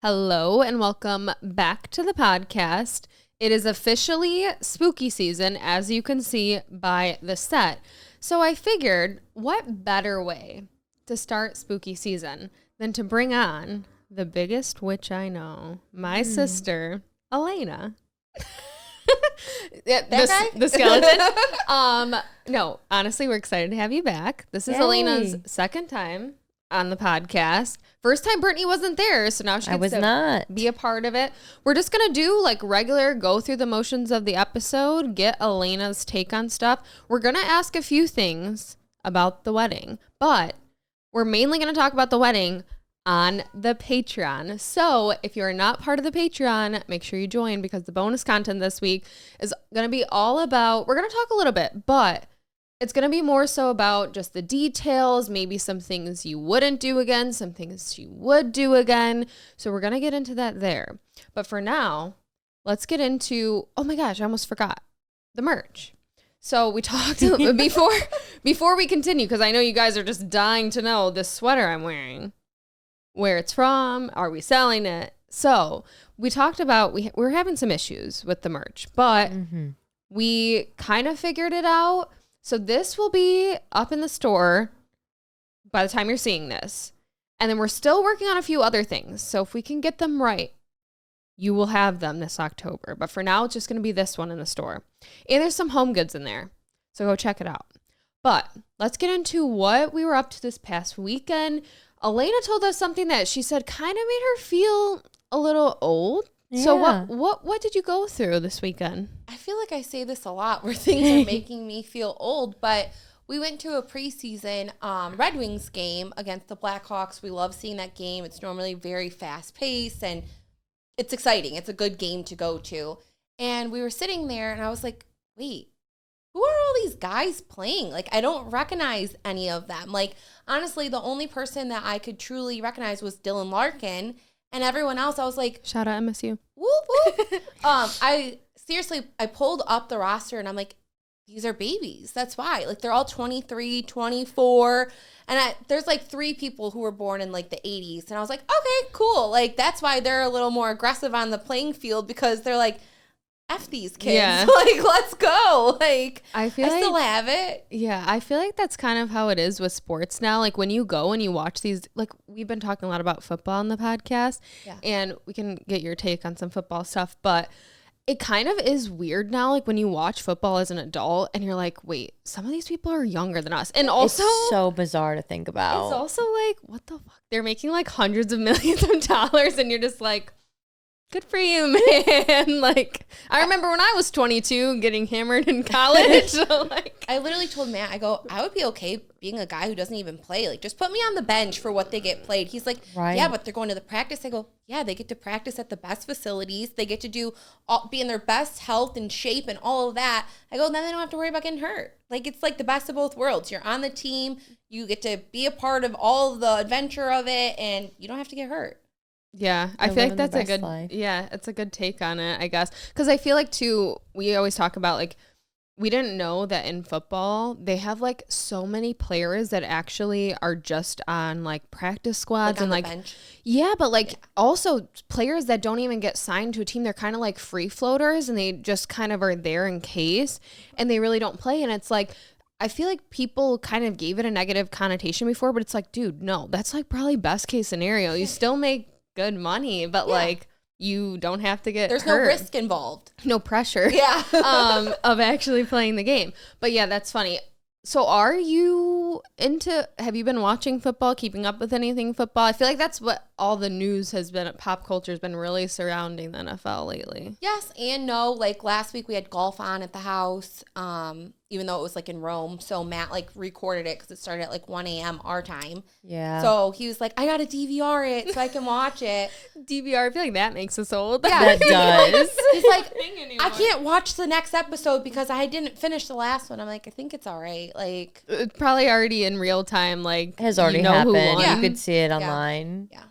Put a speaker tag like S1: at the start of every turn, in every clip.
S1: Hello and welcome back to the podcast. It is officially spooky season, as you can see by the set. So I figured, what better way to start spooky season than to bring on the biggest witch I know, my sister, Alaina. The skeleton. No, honestly, we're excited to have you back. This is Alaina's second time on the podcast. First time Brittany wasn't there, so now she gets to be a part of it. We're just gonna do like regular, go through the motions of the episode, get Alaina's take on stuff. We're gonna ask a few things about the wedding, but we're mainly gonna talk about the wedding on the Patreon. So if you're not part of the Patreon, make sure you join, because the bonus content this week is gonna be all about, we're gonna talk a little bit, but it's going to be more so about just the details, maybe some things you wouldn't do again, some things you would do again. So we're going to get into that there. But for now, let's get into, oh my gosh, I almost forgot, the merch. So we talked before we continue, because I know you guys are just dying to know this sweater I'm wearing, where it's from, are we selling it? So we talked about, we're having some issues with the merch, but we kind of figured it out. So this will be up in the store by the time you're seeing this. And then we're still working on a few other things. So if we can get them right, you will have them this October. But for now, it's just going to be this one in the store. And there's some home goods in there. So go check it out. But let's get into what we were up to this past weekend. Alaina told us something that she said kind of made her feel a little old. Yeah. So what did you go through this weekend?
S2: I feel like I say this a lot where things are making me feel old, but we went to a preseason Red Wings game against the Blackhawks. We love seeing that game. It's normally very fast-paced, and it's exciting. It's a good game to go to. And we were sitting there, and I was like, wait, who are all these guys playing? Like, I don't recognize any of them. Like, honestly, the only person that I could truly recognize was Dylan Larkin. And everyone else, I was like,
S1: shout out MSU.
S2: Whoop, whoop. I pulled up the roster and I'm like, these are babies. That's why. Like, they're all 23, 24. And there's like 3 people who were born in like the 80s. And I was like, okay, cool. Like, that's why they're a little more aggressive on the playing field, because they're like, F these kids. Yeah. Like, let's go. Like, I still have it.
S1: Yeah, I feel like that's kind of how it is with sports now. Like, when you go and you watch these, like, we've been talking a lot about football on the podcast, and we can get your take on some football stuff, but it kind of is weird now, like, when you watch football as an adult and you're like, wait, some of these people are younger than us. And also,
S3: it's so bizarre to think about.
S1: It's also like, what the fuck? They're making like hundreds of millions of dollars, and you're just like, good for you, man. Like, I remember when I was 22 getting hammered in college. So, like,
S2: I literally told Matt, I go, I would be okay being a guy who doesn't even play. Like, just put me on the bench for what they get played. He's like, yeah, but they're going to the practice. I go, yeah, they get to practice at the best facilities. They get to be in their best health and shape and all of that. I go, then they don't have to worry about getting hurt. Like, it's like the best of both worlds. You're on the team. You get to be a part of all of the adventure of it, and you don't have to get hurt.
S1: Yeah, I feel like that's a good life. Yeah, it's a good take on it, I guess. Because I feel like, too, we always talk about, like, we didn't know that in football, they have, like, so many players that actually are just on, like, practice squads.
S2: Like,
S1: and, like,
S2: bench.
S1: Yeah, but, like, also players that don't even get signed to a team. They're kind of like free floaters, and they just kind of are there in case, and they really don't play. And it's like, I feel like people kind of gave it a negative connotation before, but it's like, dude, no, that's, like, probably best case scenario. You still make good money, but like, you don't have to get
S2: there's
S1: hurt.
S2: No risk involved,
S1: no pressure of actually playing the game. But yeah, that's funny. So have you been watching football, keeping up with anything football? I feel like that's what all the news has been, pop culture has been really surrounding the NFL lately.
S2: Yes and no. Like, last week we had golf on at the house, even though it was like in Rome. So Matt like recorded it because it started at like 1 a.m. our time.
S3: Yeah.
S2: So he was like, I got to DVR it so I can watch it.
S1: DVR, I feel like that makes us old.
S3: Yeah, that does.
S2: He's like, I can't watch the next episode because I didn't finish the last one. I'm like, I think it's all right. Like,
S1: it's probably already in real time. Like,
S3: it has already happened.
S2: Yeah.
S3: You could see it online.
S2: Yeah.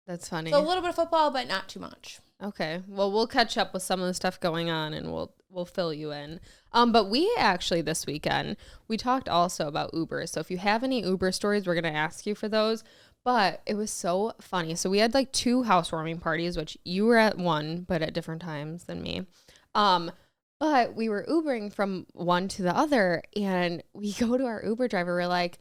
S1: That's funny.
S2: So a little bit of football, but not too much.
S1: Okay. Well, we'll catch up with some of the stuff going on, and we'll fill you in. But we actually, this weekend, we talked also about Uber. So if you have any Uber stories, we're going to ask you for those. But it was so funny. So we had like 2 housewarming parties, which you were at one, but at different times than me. But we were Ubering from one to the other, and we go to our Uber driver. We're like,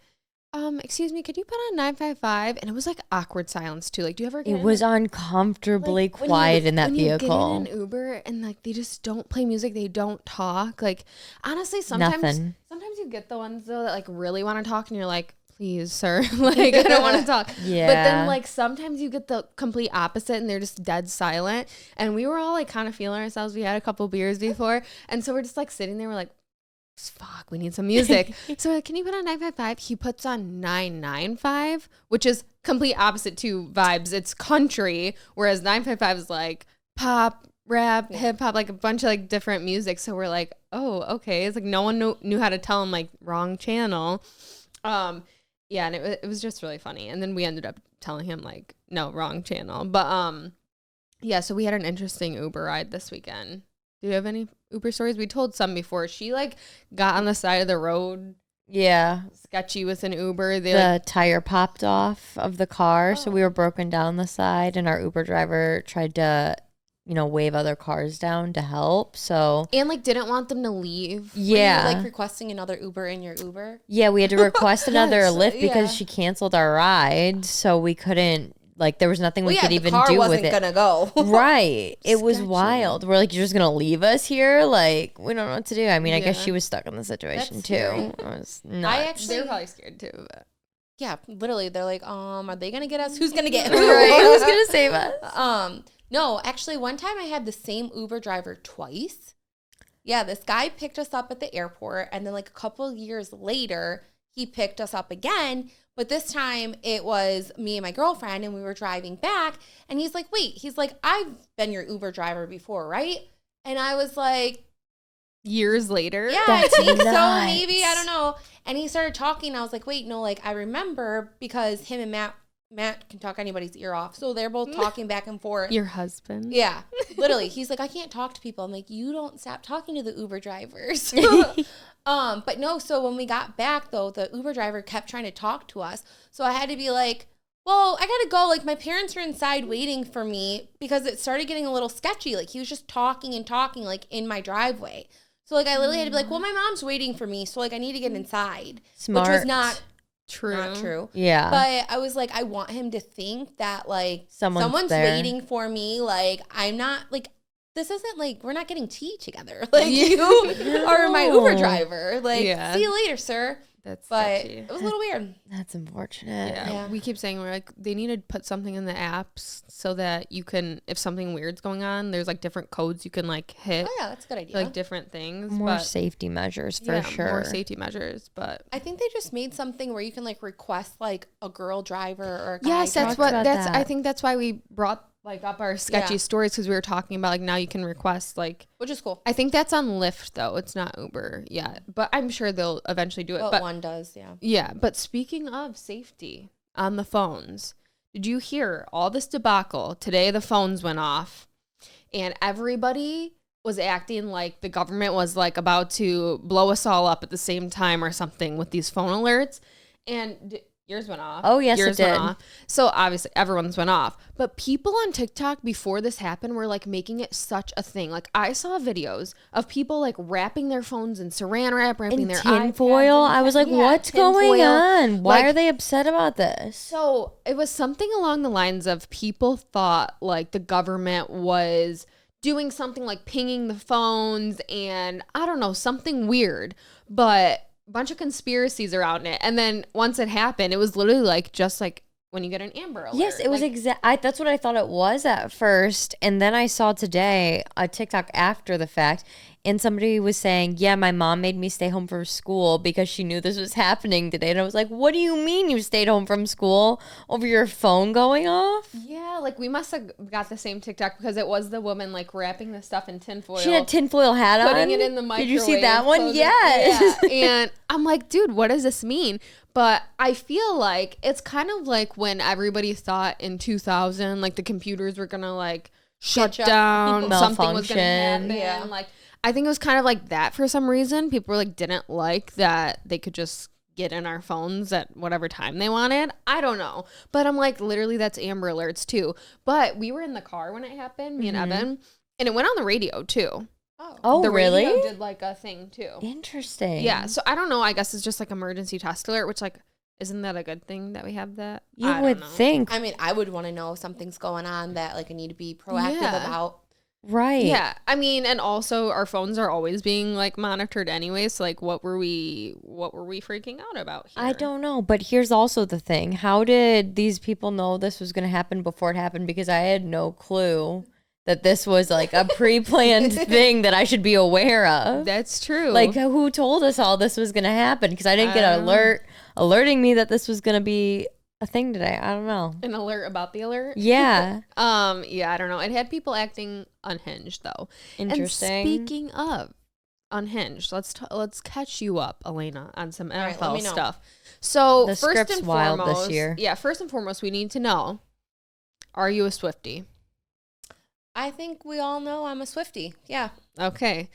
S1: excuse me, could you put on 955? And it was like awkward silence too. Like, do you ever get
S3: It was uncomfortably quiet in that vehicle.
S1: When you get in an Uber and like they just don't play music, they don't talk. Like, honestly, sometimes you get the ones though that like really want to talk, and you're like, please, sir, like I don't want to talk.
S3: Yeah.
S1: But then like sometimes you get the complete opposite, and they're just dead silent. And we were all like kind of feeling ourselves. We had a couple beers before, and so we're just like sitting there. We're like, fuck, we need some music. So we're like, can you put on 955? He puts on 995, which is complete opposite to vibes. It's country, whereas 955 is like pop, rap, hip hop, like a bunch of like different music. So we're like, oh, okay. It's like no one knew how to tell him like wrong channel. Yeah, and it was just really funny. And then we ended up telling him like, no, wrong channel. But yeah, so we had an interesting Uber ride this weekend. Do you have any Uber stories? We told some before. She like got on the side of the road.
S3: Yeah.
S1: Sketchy with an Uber.
S3: The tire popped off of the car. So we were broken down the side, and our Uber driver tried to, wave other cars down to help. So
S1: and like didn't want them to leave.
S3: Yeah.
S2: Were you, like requesting another Uber in your Uber?
S3: Yeah, we had to request another lift because she canceled our ride. So we couldn't. Like, there was nothing we could even do with it.
S2: The car wasn't going to go.
S3: Right. It was wild. We're like, you're just going to leave us here? Like, we don't know what to do. I mean, I guess she was stuck in the situation, too. It was nuts.
S1: They were probably scared, too. But.
S2: Yeah, literally. They're like, are they going to get us? Who's going to get us?
S3: Right. Who's going to save us?
S2: No, actually, one time I had the same Uber driver twice. Yeah, this guy picked us up at the airport, and then like a couple of years later, he picked us up again. But this time it was me and my girlfriend, and we were driving back, and he's like, I've been your Uber driver before, right? And I was like,
S1: years later?
S2: Yeah, I think so, maybe, I don't know. And he started talking, I was like, wait, no, like I remember, because him and Matt can talk anybody's ear off. So they're both talking back and forth.
S1: Your husband?
S2: Yeah, literally. He's like, I can't talk to people. I'm like, you don't stop talking to the Uber drivers. But no, so when we got back, though, the Uber driver kept trying to talk to us. So I had to be like, well, I got to go. Like, my parents were inside waiting for me because it started getting a little sketchy. Like, he was just talking and talking, like, in my driveway. So, like, I literally had to be like, well, my mom's waiting for me. So, like, I need to get inside.
S3: Smart.
S2: Which was not
S1: true.
S2: Yeah. But I was like, I want him to think that, like, someone's waiting for me. Like, I'm not, like, this isn't like, we're not getting tea together. Like, you are my Uber driver. Like, see you later, sir.
S1: But
S2: sketchy. It was a little weird.
S3: That's unfortunate.
S1: Yeah. We keep saying, we're like, they need to put something in the apps so that you can, if something weird's going on, there's like different codes you can like hit.
S2: Oh yeah, that's a good idea.
S1: Like different things.
S3: More safety measures for sure.
S1: More safety measures, but
S2: I think they just made something where you can like request like a girl driver or a guy
S1: yes, that's
S2: driver.
S1: I think that's why we brought like up our sketchy stories, because we were talking about like now you can request, like,
S2: which is cool.
S1: I think that's on Lyft though, it's not Uber yet, but I'm sure they'll eventually do it.
S2: But one does,
S1: yeah. But speaking of safety on the phones, did you hear all this debacle today? The phones went off and everybody was acting like the government was like about to blow us all up at the same time or something with these phone alerts. And yours went off.
S3: Oh, yes,
S1: yours
S3: it did.
S1: Went off. So obviously everyone's went off. But people on TikTok before this happened were like making it such a thing. Like I saw videos of people like wrapping their phones in saran wrap, wrapping their
S3: tinfoil. I was like, what's going on? Why are they upset about this?
S1: So it was something along the lines of people thought like the government was doing something like pinging the phones and I don't know, something weird. But bunch of conspiracies around it, and then once it happened, it was literally like just like when you get an Amber Alert.
S3: Yes, it was that's what I thought it was at first, and then I saw today a TikTok after the fact, and somebody was saying, yeah, my mom made me stay home from school because she knew this was happening today. And I was like, what do you mean you stayed home from school over your phone going off?
S1: Yeah, like we must have got the same TikTok because it was the woman like wrapping the stuff in tinfoil.
S3: She had a tinfoil hat on.
S1: Putting it in the microwave.
S3: Did you see that one? Yes.
S1: Yeah. And I'm like, dude, what does this mean? But I feel like it's kind of like when everybody thought in 2000, like the computers were going to like shut down, something was going to happen. Yeah. Like, I think it was kind of like that for some reason. People were like, didn't like that they could just get in our phones at whatever time they wanted. I don't know. But I'm like, literally, that's Amber Alerts too. But we were in the car when it happened, me and Evan, and it went on the radio too.
S3: Oh,
S1: the
S3: really?
S1: radio did like a thing too.
S3: Interesting.
S1: Yeah. So I don't know. I guess it's just like emergency test alert, which like, isn't that a good thing that we have that?
S3: You would think.
S2: I mean, I would want to know if something's going on that like I need to be proactive about.
S3: Right.
S1: Yeah. I mean, and also our phones are always being like monitored anyway. So like, what were we freaking out about here?
S3: I don't know. But here's also the thing. How did these people know this was going to happen before it happened? Because I had no clue that this was like a pre-planned thing that I should be aware of.
S1: That's true.
S3: Like, who told us all this was going to happen? Because I didn't get an alerting me that this was going to be a thing today. I don't know.
S1: An alert about the alert?
S3: Yeah.
S1: Yeah, I don't know. It had people acting unhinged though.
S3: Interesting.
S1: And speaking of unhinged, let's catch you up, Alaina, on some NFL stuff. So
S3: the
S1: first
S3: script's
S1: and
S3: wild
S1: foremost,
S3: this year.
S1: Yeah, first and foremost, we need to know: are you a Swiftie?
S2: I think we all know I'm a Swiftie. Yeah.
S1: Okay.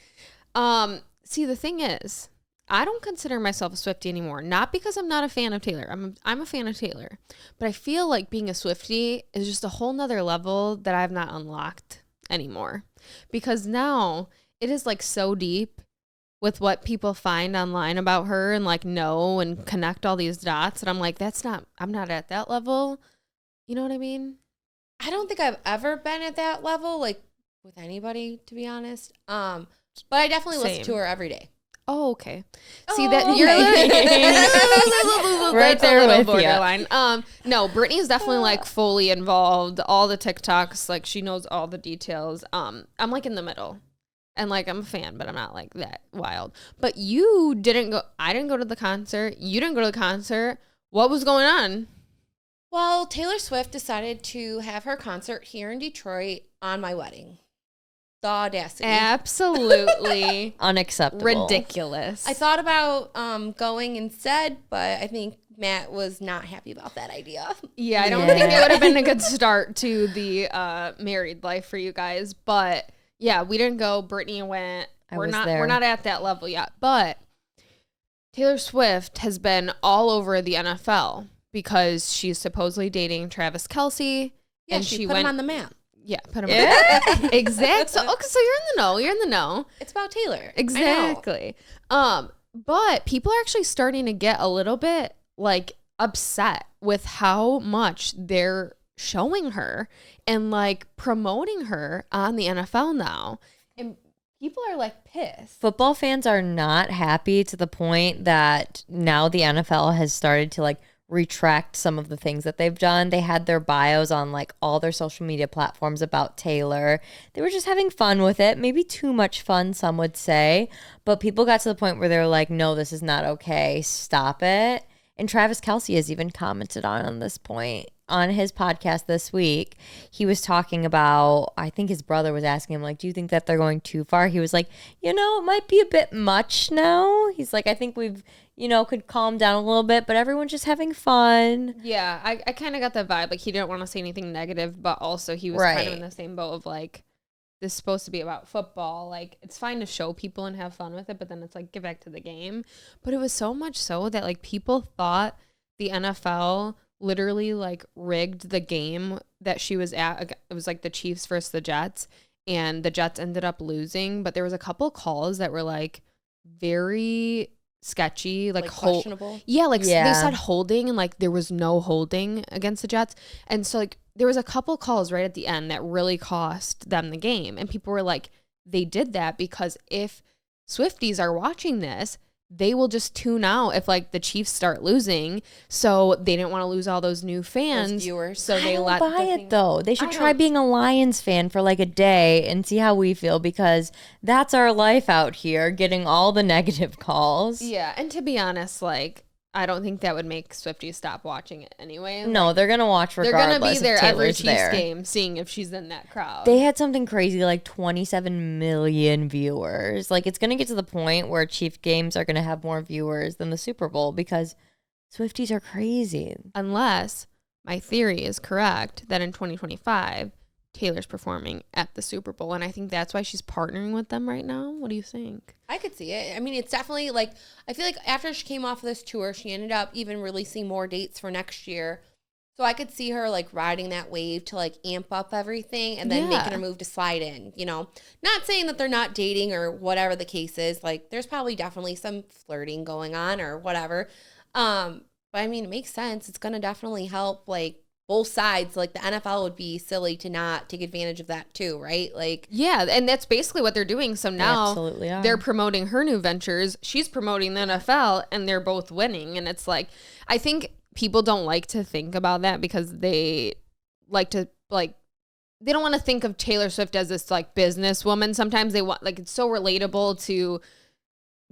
S1: See, the thing is, I don't consider myself a Swiftie anymore. Not because I'm not a fan of Taylor. I'm a fan of Taylor. But I feel like being a Swiftie is just a whole nother level that I've not unlocked anymore. Because now it is like so deep with what people find online about her and like know and connect all these dots. And I'm like, I'm not at that level. You know what I mean?
S2: I don't think I've ever been at that level, like with anybody, to be honest. But I definitely listen to her every day.
S1: Oh, okay. See that you're
S3: right there with
S1: borderline. No, Brittany's definitely like fully involved. All the TikToks, like she knows all the details. I'm like in the middle, and like I'm a fan, but I'm not like that wild. But you didn't go. I didn't go to the concert. You didn't go to the concert. What was going on?
S2: Well, Taylor Swift decided to have her concert here in Detroit on my wedding. The audacity.
S1: Absolutely.
S3: Unacceptable.
S1: Ridiculous.
S2: I thought about going instead, but I think Matt was not happy about that idea.
S1: Yeah, I don't think it would have been a good start to the married life for you guys. But yeah, we didn't go. Brittany went. We're not at that level yet. But Taylor Swift has been all over the NFL because she's supposedly dating Travis Kelce.
S2: Yeah, and she put him on the map.
S1: Yeah, put him on. Exactly. So you're in the know. You're in the know.
S2: It's about Taylor.
S1: Exactly. But people are actually starting to get a little bit like upset with how much they're showing her and like promoting her on the NFL now. And people are like pissed.
S3: Football fans are not happy to the point that now the NFL has started to like retract some of the things that they've done. They had their bios on like all their social media platforms about Taylor. They were just having fun with it. Maybe too much fun, some would say. But people got to the point where they're like, no, this is not okay. Stop it. And Travis Kelce has even commented on this point on his podcast this week. He was talking about, I think his brother was asking him, like, do you think that they're going too far? He was like, it might be a bit much now. He's like, I think we've, could calm down a little bit, but everyone's just having fun.
S1: Yeah, I kind of got that vibe. Like, he didn't want to say anything negative, but also he was kind of in the same boat of, like, this is supposed to be about football. Like, it's fine to show people and have fun with it, but then it's like, get back to the game. But it was so much so that, like, people thought the NFL literally, like, rigged the game that she was at. It was, like, the Chiefs versus the Jets, and the Jets ended up losing. But there was a couple calls that were, like, very sketchy, like
S2: questionable.
S1: They said holding, and like there was no holding against the Jets, and so like there was a couple calls right at the end that really cost them the game, and people were like, they did that because if Swifties are watching this, they will just tune out if like the Chiefs start losing, so they didn't want to lose all those new fans,
S2: those viewers.
S1: So they let
S3: buy it though. They should try being a Lions fan for like a day and see how we feel, because that's our life out here, getting all the negative calls.
S1: Yeah, and to be honest, like I don't think that would make Swifties stop watching it anyway.
S3: No, they're going to watch regardless.
S1: They're going to be there every
S3: Chiefs
S1: game, seeing if she's in that crowd.
S3: They had something crazy, like 27 million viewers. Like, it's going to get to the point where Chiefs games are going to have more viewers than the Super Bowl, because Swifties are crazy.
S1: Unless my theory is correct that in 2025, Taylor's performing at the Super Bowl. And I think that's why she's partnering with them right now. What do you think?
S2: I could see it. I mean, it's definitely like, I feel like after she came off of this tour, she ended up even releasing more dates for next year. So I could see her like riding that wave to like amp up everything and then making her move to slide in, you know, not saying that they're not dating or whatever the case is. Like there's probably definitely some flirting going on or whatever. But I mean, it makes sense. It's going to definitely help like both sides. Like the NFL would be silly to not take advantage of that too, right? Like,
S1: yeah, and that's basically what they're doing. So now they're promoting her new ventures. She's promoting the NFL and they're both winning. And it's like, I think people don't like to think about that because they like to like, they don't want to think of Taylor Swift as this like businesswoman. Sometimes they want, like, it's so relatable to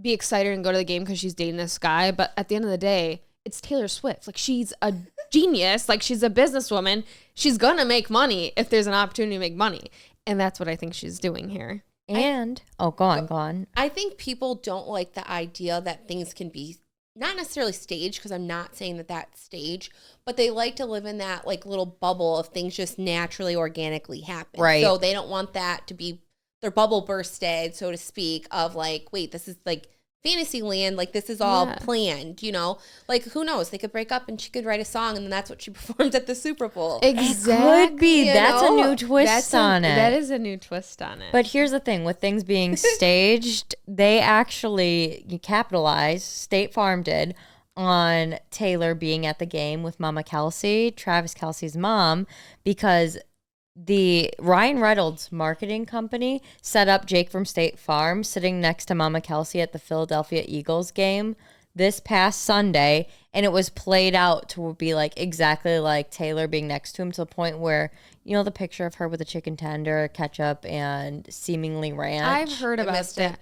S1: be excited and go to the game because she's dating this guy. But at the end of the day, it's Taylor Swift. Like, she's a genius. Like, she's a businesswoman. She's going to make money if there's an opportunity to make money. And that's what I think she's doing here.
S3: And, go on.
S2: I think people don't like the idea that things can be not necessarily staged, because I'm not saying that that's staged, but they like to live in that like little bubble of things just naturally, organically happen.
S3: Right.
S2: So they don't want that to be their bubble bursted, so to speak, of like, wait, this is like fantasy land, like this is all planned, you know? Like, who knows? They could break up and she could write a song and then that's what she performs at the Super Bowl.
S3: Exactly. It could be. That's a new twist on it.
S1: That is a new twist on it.
S3: But here's the thing. With things being staged, they actually capitalized, State Farm did, on Taylor being at the game with Mama Kelsey, Travis Kelce's mom, because the Ryan Reynolds marketing company set up Jake from State Farm sitting next to Mama Kelsey at the Philadelphia Eagles game this past Sunday, and it was played out to be like exactly like Taylor being next to him, to the point where, you know, the picture of her with a chicken tender, ketchup, and seemingly ranch.
S1: I've heard about that.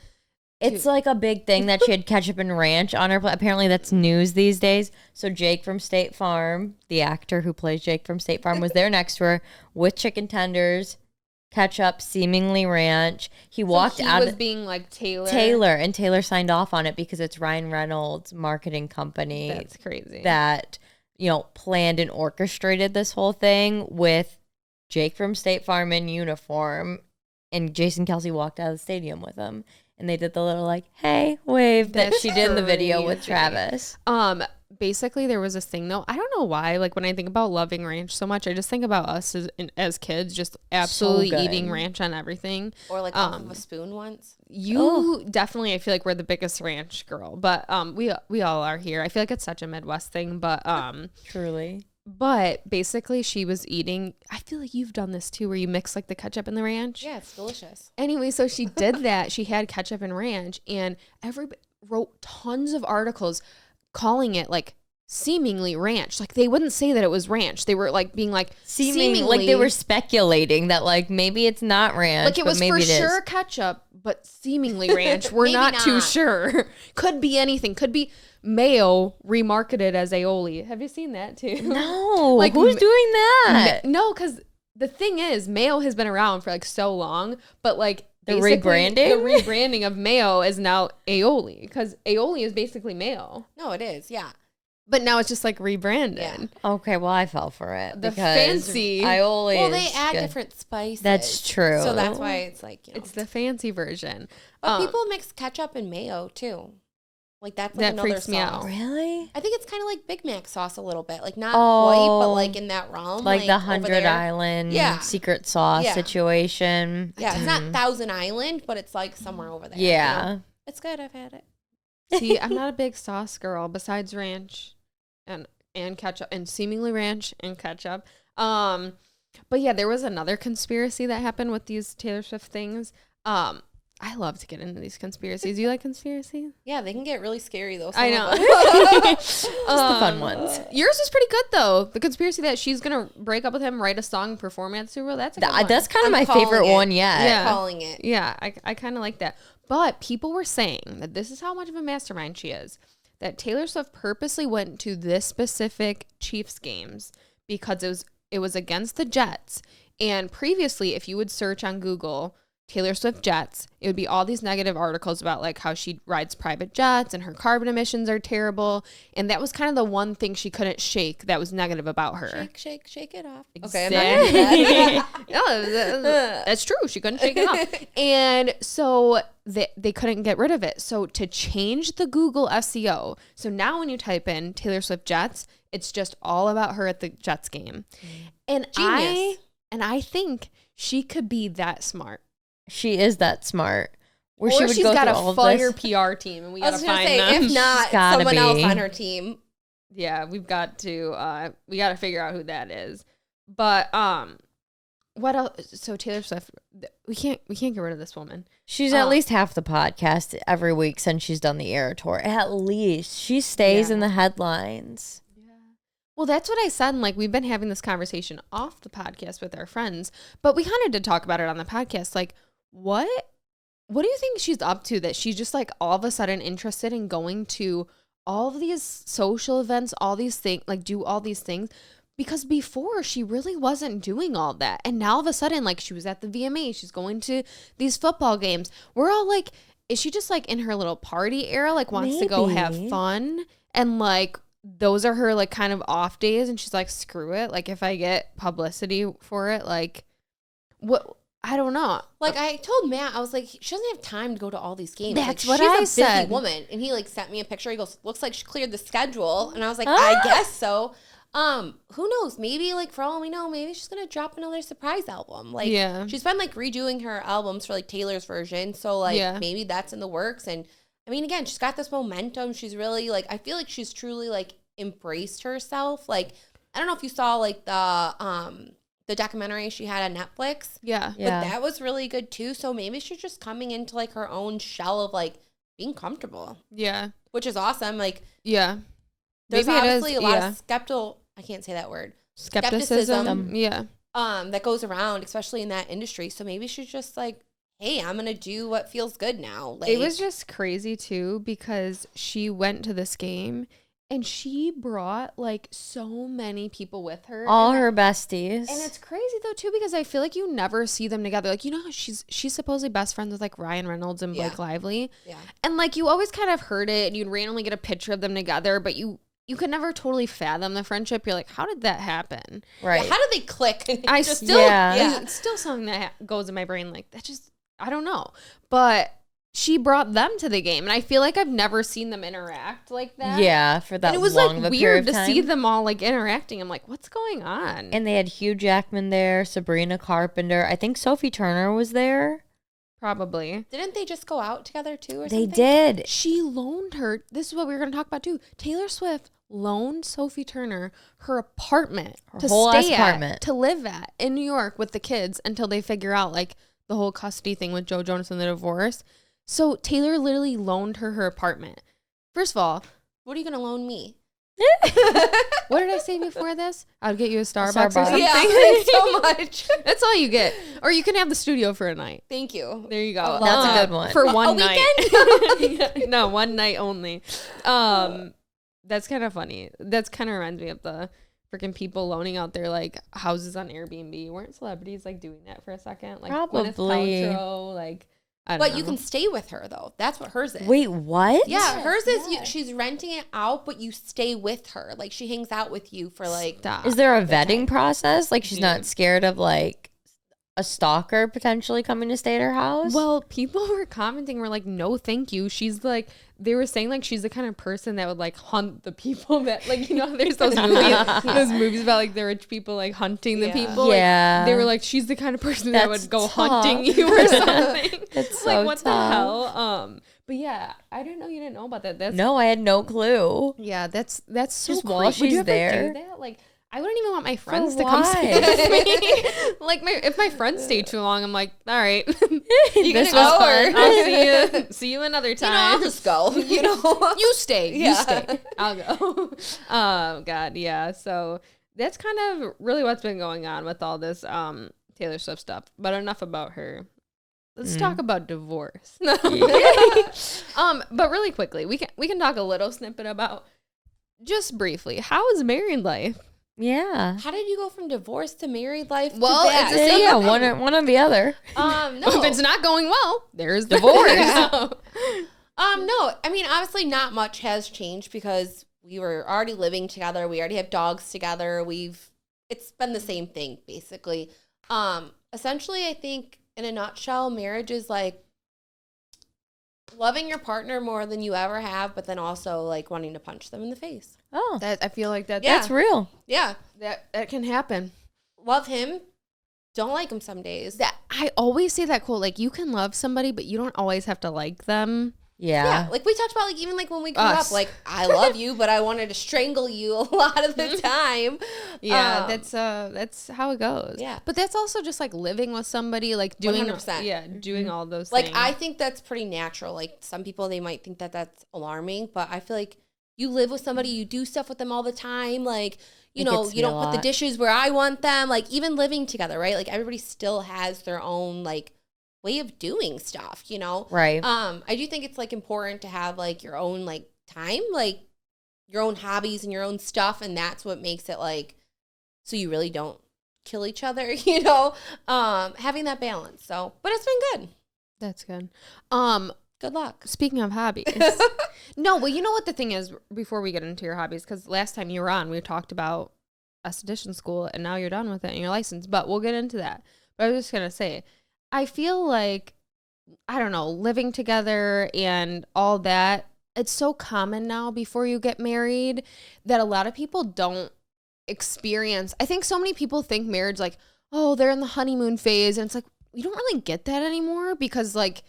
S3: It's like a big thing that she had ketchup and ranch on her. Apparently that's news these days. So Jake from State Farm, the actor who plays Jake from State Farm, was there next to her with chicken tenders, ketchup, seemingly ranch. He walked out.
S1: He was being like
S3: Taylor, and Taylor signed off on it because it's Ryan Reynolds' marketing company.
S1: That's crazy.
S3: That, you know, planned and orchestrated this whole thing with Jake from State Farm in uniform, and Jason Kelce walked out of the stadium with him. And they did the little like, hey, wave that she did in the video with Travis.
S1: Basically, there was this thing though. I don't know why. Like when I think about loving ranch so much, I just think about us as kids, just absolutely eating ranch on everything.
S2: Or like off of a spoon once.
S1: Definitely, I feel like we're the biggest ranch girl, but we all are here. I feel like it's such a Midwest thing, but
S3: truly.
S1: But basically, she was eating. I feel like you've done this too, where you mix like the ketchup and the ranch.
S2: Yeah, it's delicious.
S1: Anyway, so she did that. She had ketchup and ranch, and everybody wrote tons of articles calling it like seemingly ranch. Like they wouldn't say that it was ranch. They were like being like seemingly,
S3: like they were speculating that like maybe it's not ranch.
S1: Like it was for sure ketchup, but seemingly ranch. We're not too sure. Could be anything. Could be mayo remarketed as aioli. Have you seen that too?
S3: No. Like who's doing that?
S1: No, because the thing is, mayo has been around for like so long, but like
S3: the rebranding
S1: of mayo is now aioli, because aioli is basically mayo.
S2: No, it is. Yeah.
S1: But now it's just like rebranded.
S3: Yeah. Okay, well I fell for it.
S1: The fancy
S3: aioli.
S2: Well, they add different spices.
S3: That's true.
S2: So that's why it's like, you know.
S1: It's the fancy version.
S2: But people mix ketchup and mayo too. Like that's like
S1: that
S2: another
S1: freaks
S2: sauce.
S1: Me out.
S3: Really?
S2: I think it's kind of like Big Mac sauce a little bit. Like not quite, but like in that realm.
S3: Like the 100 Island secret sauce situation.
S2: Yeah, it's not Thousand Island, but it's like somewhere over there.
S3: Yeah.
S2: You know? It's good. I've had it.
S1: See, I'm not a big sauce girl besides ranch and ketchup, and seemingly ranch and ketchup. But yeah, there was another conspiracy that happened with these Taylor Swift things. I love to get into these conspiracies. You like conspiracies?
S2: Yeah, they can get really scary though.
S1: I know.
S3: Just the fun ones.
S1: Yours was pretty good though. The conspiracy that she's gonna break up with him, write a song, perform at Super Bowl. That's a good one.
S3: That's kind of my favorite one yet.
S2: Yeah, calling it.
S1: Yeah, I kind of like that. But people were saying that this is how much of a mastermind she is. That Taylor Swift purposely went to this specific Chiefs games because it was against the Jets. And previously, if you would search on Google Taylor Swift jets, it would be all these negative articles about like how she rides private jets and her carbon emissions are terrible. And that was kind of the one thing she couldn't shake that was negative about her.
S2: Shake it off.
S1: Exactly. Okay, that's true. She couldn't shake it off. And so they couldn't get rid of it. So to change the Google SEO, so now when you type in Taylor Swift jets, it's just all about her at the Jets game. And
S2: Genius.
S1: I think she could be that smart.
S3: She is that smart.
S1: Or she's got a fire PR team, and we got to find them.
S2: If not, someone else on her team.
S1: Yeah, we've got to figure out who that is. But what else? So Taylor Swift, we can't get rid of this woman.
S3: She's at least half the podcast every week since she's done the Era Tour. At least she stays in the headlines.
S1: Well, that's what I said. And like, we've been having this conversation off the podcast with our friends, but we kind of did talk about it on the podcast. Like, what do you think she's up to that she's just like all of a sudden interested in going to all of these social events, all these things, like do all these things? Because before she really wasn't doing all that. And now all of a sudden, like she was at the VMA, she's going to these football games. We're all like, is she just like in her little party era, like wants to go have fun? And like, those are her like kind of off days. And she's like, screw it. Like if I get publicity for it, like what? I don't know.
S2: Like I told Matt, I was like, she doesn't have time to go to all these games.
S1: That's
S2: like,
S1: what I
S2: she's a
S1: said.
S2: busy woman, and he like sent me a picture. He goes, "Looks like she cleared the schedule," and I was like, "I guess so." Who knows? Maybe like for all we know, maybe she's gonna drop another surprise album. Like, she's been like redoing her albums for like Taylor's version, so like maybe that's in the works. And I mean, again, she's got this momentum. She's really like, I feel like she's truly like embraced herself. Like, I don't know if you saw like the documentary she had on Netflix.
S1: Yeah.
S2: But that was really good too. So maybe she's just coming into like her own shell of like being comfortable.
S1: Yeah.
S2: Which is awesome. Like,
S1: yeah.
S2: There's obviously a lot of I can't say that word.
S1: Skepticism. Yeah.
S2: That goes around, especially in that industry. So maybe she's just like, hey, I'm going to do what feels good now. Like,
S1: it was just crazy too, because she went to this game and she brought like so many people with her.
S3: All her besties.
S1: And it's crazy though too, because I feel like you never see them together. Like, you know how she's supposedly best friends with like Ryan Reynolds and Blake Lively. Yeah. And like you always kind of heard it and you'd randomly get a picture of them together, but you could never totally fathom the friendship. You're like, how did that happen?
S2: Right. Yeah, how did they click?
S1: It's still something that goes in my brain. Like, that just, I don't know. But she brought them to the game, and I feel like I've never seen them interact like that.
S3: Yeah, for that. And
S1: it was like weird to see them all like interacting. I'm like, what's going on?
S3: And they had Hugh Jackman there, Sabrina Carpenter. I think Sophie Turner was there.
S1: Probably.
S2: Didn't they just go out together too? Or
S3: they
S2: something?
S3: did.
S1: She loaned her. This is what we were going to talk about too. Taylor Swift loaned Sophie Turner her apartment,
S3: her whole apartment
S1: to live at in New York with the kids until they figure out like the whole custody thing with Joe Jonas and the divorce. So Taylor literally loaned her apartment. First of all,
S2: what are you going to loan me?
S1: What did I say before this? I'll get you a Starbucks or something.
S2: Yeah, thanks so much.
S1: That's all you get. Or you can have the studio for a night.
S2: Thank you.
S1: There you go.
S3: That's a good one.
S1: For one night. No, one night only. That's kind of funny. That's kind of reminds me of the freaking people loaning out their like houses on Airbnb. Weren't celebrities like doing that for a second? Like
S3: probably.
S1: Gwyneth Paltrow, like.
S2: But you can stay with her though. That's what hers is.
S3: Wait, what?
S2: Yeah, hers is she's renting it out, but you stay with her. Like she hangs out with you for like.
S1: Stop.
S3: Is there a vetting process? Like she's not scared of like a stalker potentially coming to stay at her house?
S1: Well, people were commenting, were like, no, thank you. She's like, they were saying like she's the kind of person that would like hunt the people that like, you know, there's those movies about like the rich people like hunting the people.
S3: Yeah.
S1: Like, they were like, she's the kind of person that would go hunting you or something.
S3: That's so
S1: like, what
S3: tough.
S1: the hell? But yeah, I didn't know you didn't know about that.
S3: No, I had no clue.
S1: Yeah, that's so
S3: just
S1: cool.
S3: while she's
S1: would you ever
S3: there.
S1: do that? Like, I wouldn't even want my friends to come stay with me. Like, if my friends stay too long, I'm like, all right,
S3: this was fun.
S1: I'll see you another time.
S2: I'll just go. You know,
S1: you stay. You stay. I'll go. Oh God, yeah. So that's kind of really what's been going on with all this Taylor Swift stuff. But enough about her. Let's talk about divorce. But really quickly, we can talk a little snippet about, just briefly, how is married life?
S3: Yeah.
S2: How did you go from divorce to married life?
S3: Well, one or the other.
S2: No.
S1: If it's not going well, there's divorce.
S2: No. I mean, obviously not much has changed because we were already living together. We already have dogs together. It's been the same thing basically. Essentially, I think in a nutshell, marriage is like loving your partner more than you ever have, but then also like wanting to punch them in the face.
S3: Oh,
S1: I feel like
S3: that's real.
S2: Yeah,
S1: that can happen.
S2: Love him, don't like him some days.
S1: That I always say that quote, like you can love somebody, but you don't always have to like them.
S3: Yeah.
S2: Like we talked about, like even like when we grew up, like I love you, but I wanted to strangle you a lot of the time.
S1: Yeah, that's how it goes.
S2: Yeah,
S1: but that's also just like living with somebody, like doing
S2: 100%.
S1: Doing all those
S2: like
S1: things.
S2: I think that's pretty natural. Like some people, they might think that that's alarming, but I feel like you live with somebody, you do stuff with them all the time. Like you know, you don't put the dishes where I want them. Like even living together, right? Like everybody still has their own like way of doing stuff, you know?
S3: Right.
S2: I do think it's like important to have like your own like time, like your own hobbies and your own stuff, and that's what makes it like so you really don't kill each other, you know? Having that balance. So, but it's been good.
S1: That's good.
S2: Good luck.
S1: Speaking of hobbies. No, well, you know what the thing is before we get into your hobbies, because last time you were on, we talked about esthetician school and now you're done with it and your license, but we'll get into that. But I was just going to say, I feel like, I don't know, living together and all that, it's so common now before you get married that a lot of people don't experience. I think so many people think marriage like, oh, they're in the honeymoon phase. And it's like, we don't really get that anymore because like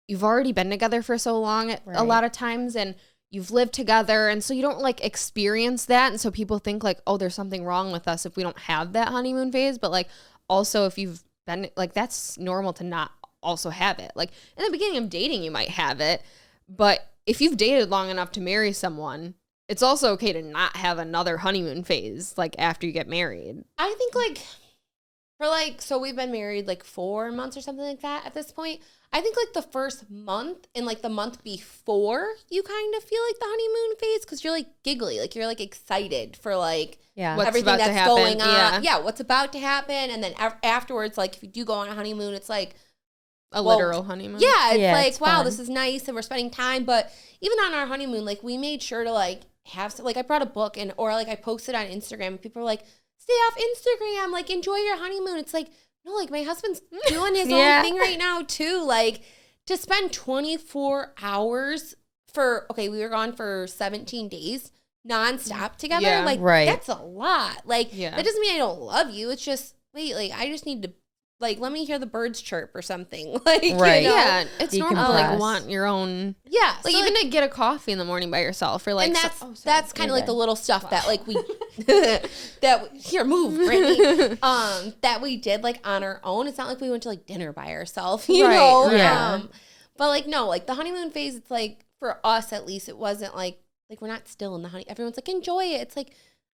S1: you've already been together for so long a lot of times and you've lived together. And so you don't like experience that. And so people think like, oh, there's something wrong with us if we don't have that honeymoon phase. But like also if you've been like, that's normal to not also have it. Like in the beginning of dating, you might have it. But if you've dated long enough to marry someone, it's also okay to not have another honeymoon phase like after you get married.
S2: I think like for like, so we've been married like 4 months or something like that at this point. I think like the first month and like the month before you kind of feel like the honeymoon phase because you're like giggly, like you're like excited for like everything that's going on. Yeah, what's about to happen. And then afterwards, like if you do go on a honeymoon, it's like
S1: a literal honeymoon.
S2: Yeah, it's like, it's wow, fun. This is nice and we're spending time. But even on our honeymoon, like we made sure to like have some, like I brought a book and or like I posted on Instagram and people were like, stay off Instagram, like enjoy your honeymoon. It's like, no, like my husband's doing his own thing right now too. Like to spend 24 hours for, okay, we were gone for 17 days nonstop together.
S1: Yeah.
S2: Like that's a lot. Like that doesn't mean I don't love you. It's just, wait, like I just need to, like, let me hear the birds chirp or something. Like, you know?
S1: Yeah, it's normal to like want your own.
S2: Yeah,
S1: like
S2: so
S1: even to get a coffee in the morning by yourself, or like,
S2: and that's kind of like the little stuff that like we here move Brittany that we did like on our own. It's not like we went to like dinner by ourselves, you know.
S3: Yeah.
S2: But like no, like the honeymoon phase, it's like for us at least, it wasn't like we're not still in the honey. Everyone's like enjoy it. It's like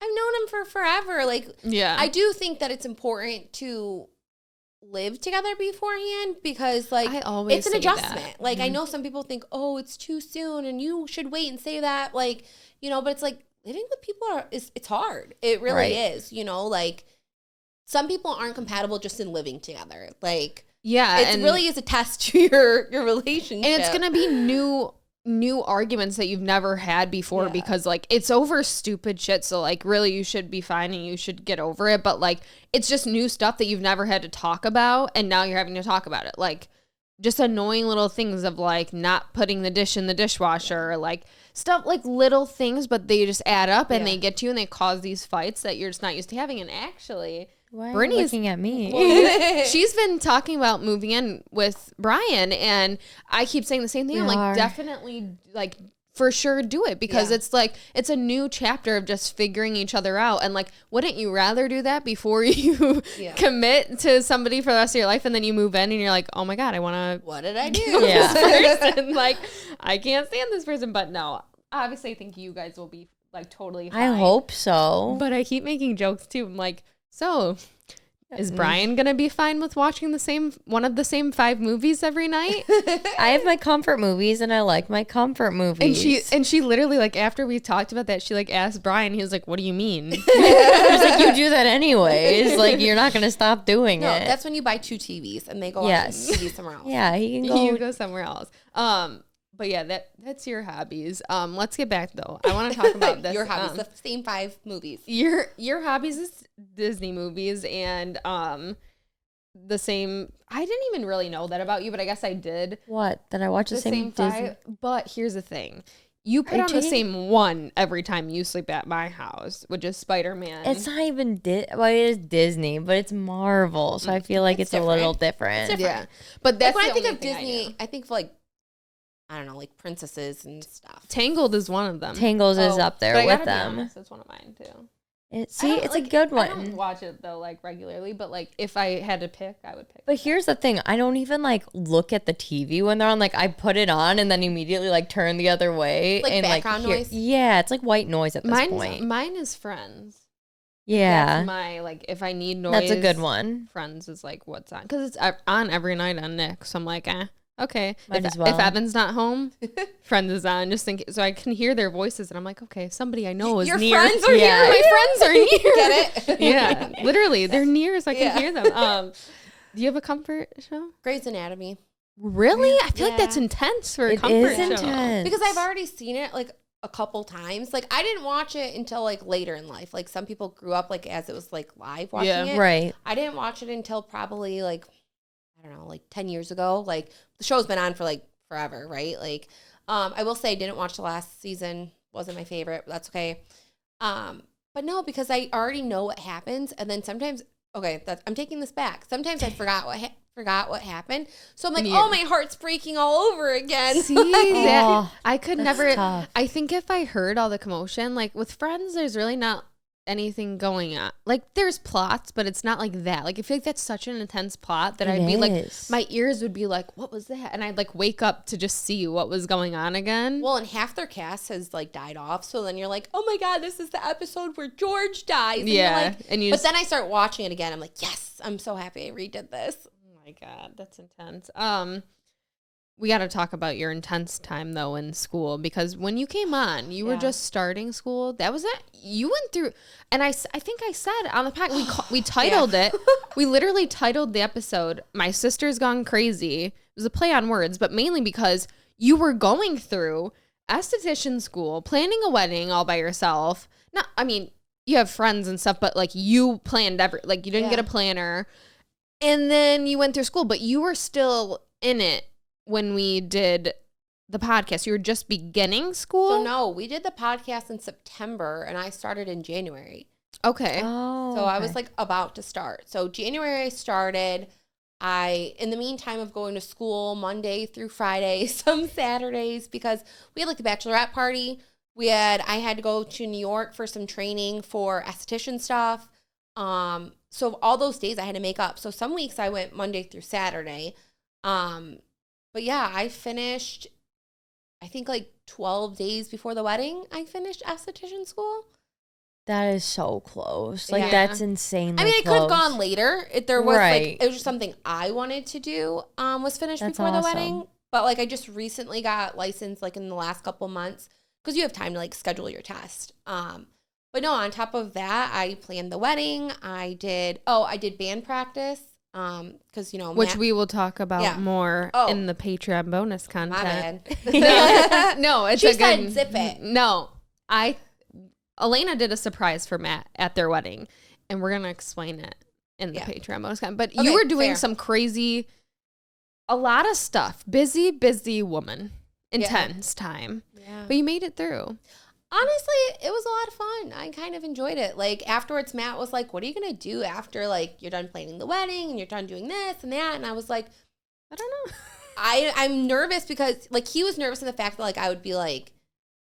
S2: I've known him for forever. Like I do think that it's important to live together beforehand because like it's an adjustment. Like I know some people think, oh, it's too soon and you should wait and say that, like, you know, but it's like living with people it's hard. It really is, you know, like some people aren't compatible just in living together. Like it really is a test to your relationship.
S1: And it's gonna be new arguments that you've never had before because like it's over stupid shit, so like really you should be fine and you should get over it, but like it's just new stuff that you've never had to talk about and now you're having to talk about it, like just annoying little things of like not putting the dish in the dishwasher or like stuff, like little things, but they just add up and they get to you and they cause these fights that you're just not used to having. And actually
S3: why are you looking at me?
S1: She's been talking about moving in with Brian, and I keep saying the same thing. I'm like, definitely, like, for sure do it because it's like, it's a new chapter of just figuring each other out. And like, wouldn't you rather do that before you commit to somebody for the rest of your life and then you move in and you're like, oh my God, what did I do? This person? Like, I can't stand this person. But no, obviously I think you guys will be like totally fine.
S3: I hope so.
S1: But I keep making jokes too. I'm like, so Is Brian gonna be fine with watching one of the same 5 movies every night?
S3: I have my comfort movies, and I like my comfort movies.
S1: And she literally, like, after we talked about that, she like asked Brian. He was like, "What do you mean?"
S3: She's like, "You do that anyways. Like, you're not gonna stop doing it."
S2: No, that's when you buy 2 TVs and they go on TV somewhere else.
S3: Yeah, he can go.
S1: You go somewhere else. But yeah, that's your hobbies. Let's get back though. I want to talk about this.
S2: Your hobbies, the same 5 movies.
S1: Your hobbies is Disney movies and the same. I didn't even really know that about you, but I guess I did.
S3: What? That I watch the same Disney?
S1: 5. But here's the thing. You put on the same one every time you sleep at my house, which is Spider-Man.
S3: It's not even it is Disney, but it's Marvel, so I feel like it's a little different.
S1: Yeah, but that's
S2: like when I think of Disney, I think of like, I don't know, like princesses and stuff.
S1: Tangled is one of them.
S3: Tangled is up there with them.
S1: Honest, it's one of mine too.
S3: It's a good one.
S1: I don't watch it though, like regularly, but like if I had to pick, I would pick.
S3: But here's the thing: I don't even like look at the TV when they're on. Like I put it on and then immediately like turn the other way.
S2: Like
S3: and
S2: background noise.
S3: Yeah, it's like white noise at this point.
S1: Mine is Friends.
S3: Yeah,
S1: that's my like if I need noise.
S3: That's a good one.
S1: Friends is like what's on because it's on every night on Nick. So I'm like, okay. If Evan's not home, Friends is on. Just think so I can hear their voices, and I'm like, okay, somebody I know is
S2: Your
S1: near.
S2: Friends are here.
S1: My friends are near.
S2: Get it?
S1: Yeah, literally, they're near, so I can hear them. Do you have a comfort show?
S2: Grey's Anatomy.
S1: Really? I feel like that's intense for a comfort show.
S3: Intense.
S2: Because I've already seen it like a couple times. Like I didn't watch it until like later in life. Like some people grew up like as it was like live watching it.
S3: Right.
S2: I didn't watch it until probably like I don't know, like 10 years ago. Like the show's been on for like forever, right? Like I will say I didn't watch the last season. Wasn't my favorite, but that's okay. But no, because I already know what happens, and then sometimes I'm taking this back. Sometimes I forgot what happened. So I'm like, oh, my heart's breaking all over again.
S1: See, I could never. Tough. I think if I heard all the commotion, like with Friends, there's really not anything going on. Like there's plots, but it's not like that. Like I feel like that's such an intense plot that I'd be like, my ears would be like, what was that? And I'd like wake up to just see what was going on again.
S2: Well, and half their cast has like died off. So then you're like, oh my God, this is the episode where George dies. And
S1: yeah.
S2: But then I start watching it again. I'm like, yes, I'm so happy I redid this.
S1: Oh my God, that's intense. We got to talk about your intense time, though, in school, because when you came on, you were just starting school. That was it. You went through, and I think I said on the podcast, we titled it. We literally titled the episode, My Sister's Gone Crazy. It was a play on words, but mainly because you were going through esthetician school, planning a wedding all by yourself. You have friends and stuff, but, like, you planned you didn't get a planner. And then you went through school, but you were still in it. When we did the podcast, you were just beginning school?
S2: So no, we did the podcast in September and I started in January.
S1: Okay.
S2: So I was like about to start. So January I started. In the meantime of going to school Monday through Friday, some Saturdays, because we had like the bachelorette party. I had to go to New York for some training for esthetician stuff. So all those days I had to make up. So some weeks I went Monday through Saturday. But yeah, I finished, I think like 12 days before the wedding, I finished esthetician school.
S3: That is so close. Like, that's insane.
S2: I mean, I could have gone later. It was just something I wanted to do, was finished before the wedding. But like, I just recently got licensed like in the last couple months because you have time to like schedule your test. But no, on top of that, I planned the wedding. I did band practice. Because
S1: which we will talk about more in the Patreon bonus content.
S2: My bad.
S1: No, it's
S2: she said zip it.
S1: No, Alaina did a surprise for Matt at their wedding, and we're gonna explain it in the Patreon bonus content. But you were doing some crazy, a lot of stuff. Busy woman, intense time. Yeah, but you made it through.
S2: Honestly, it was a lot of fun. I kind of enjoyed it. Like, afterwards, Matt was like, what are you going to do after, like, you're done planning the wedding and you're done doing this and that? And I was like, I don't know. I'm nervous because, like, he was nervous in the fact that, like, I would be, like,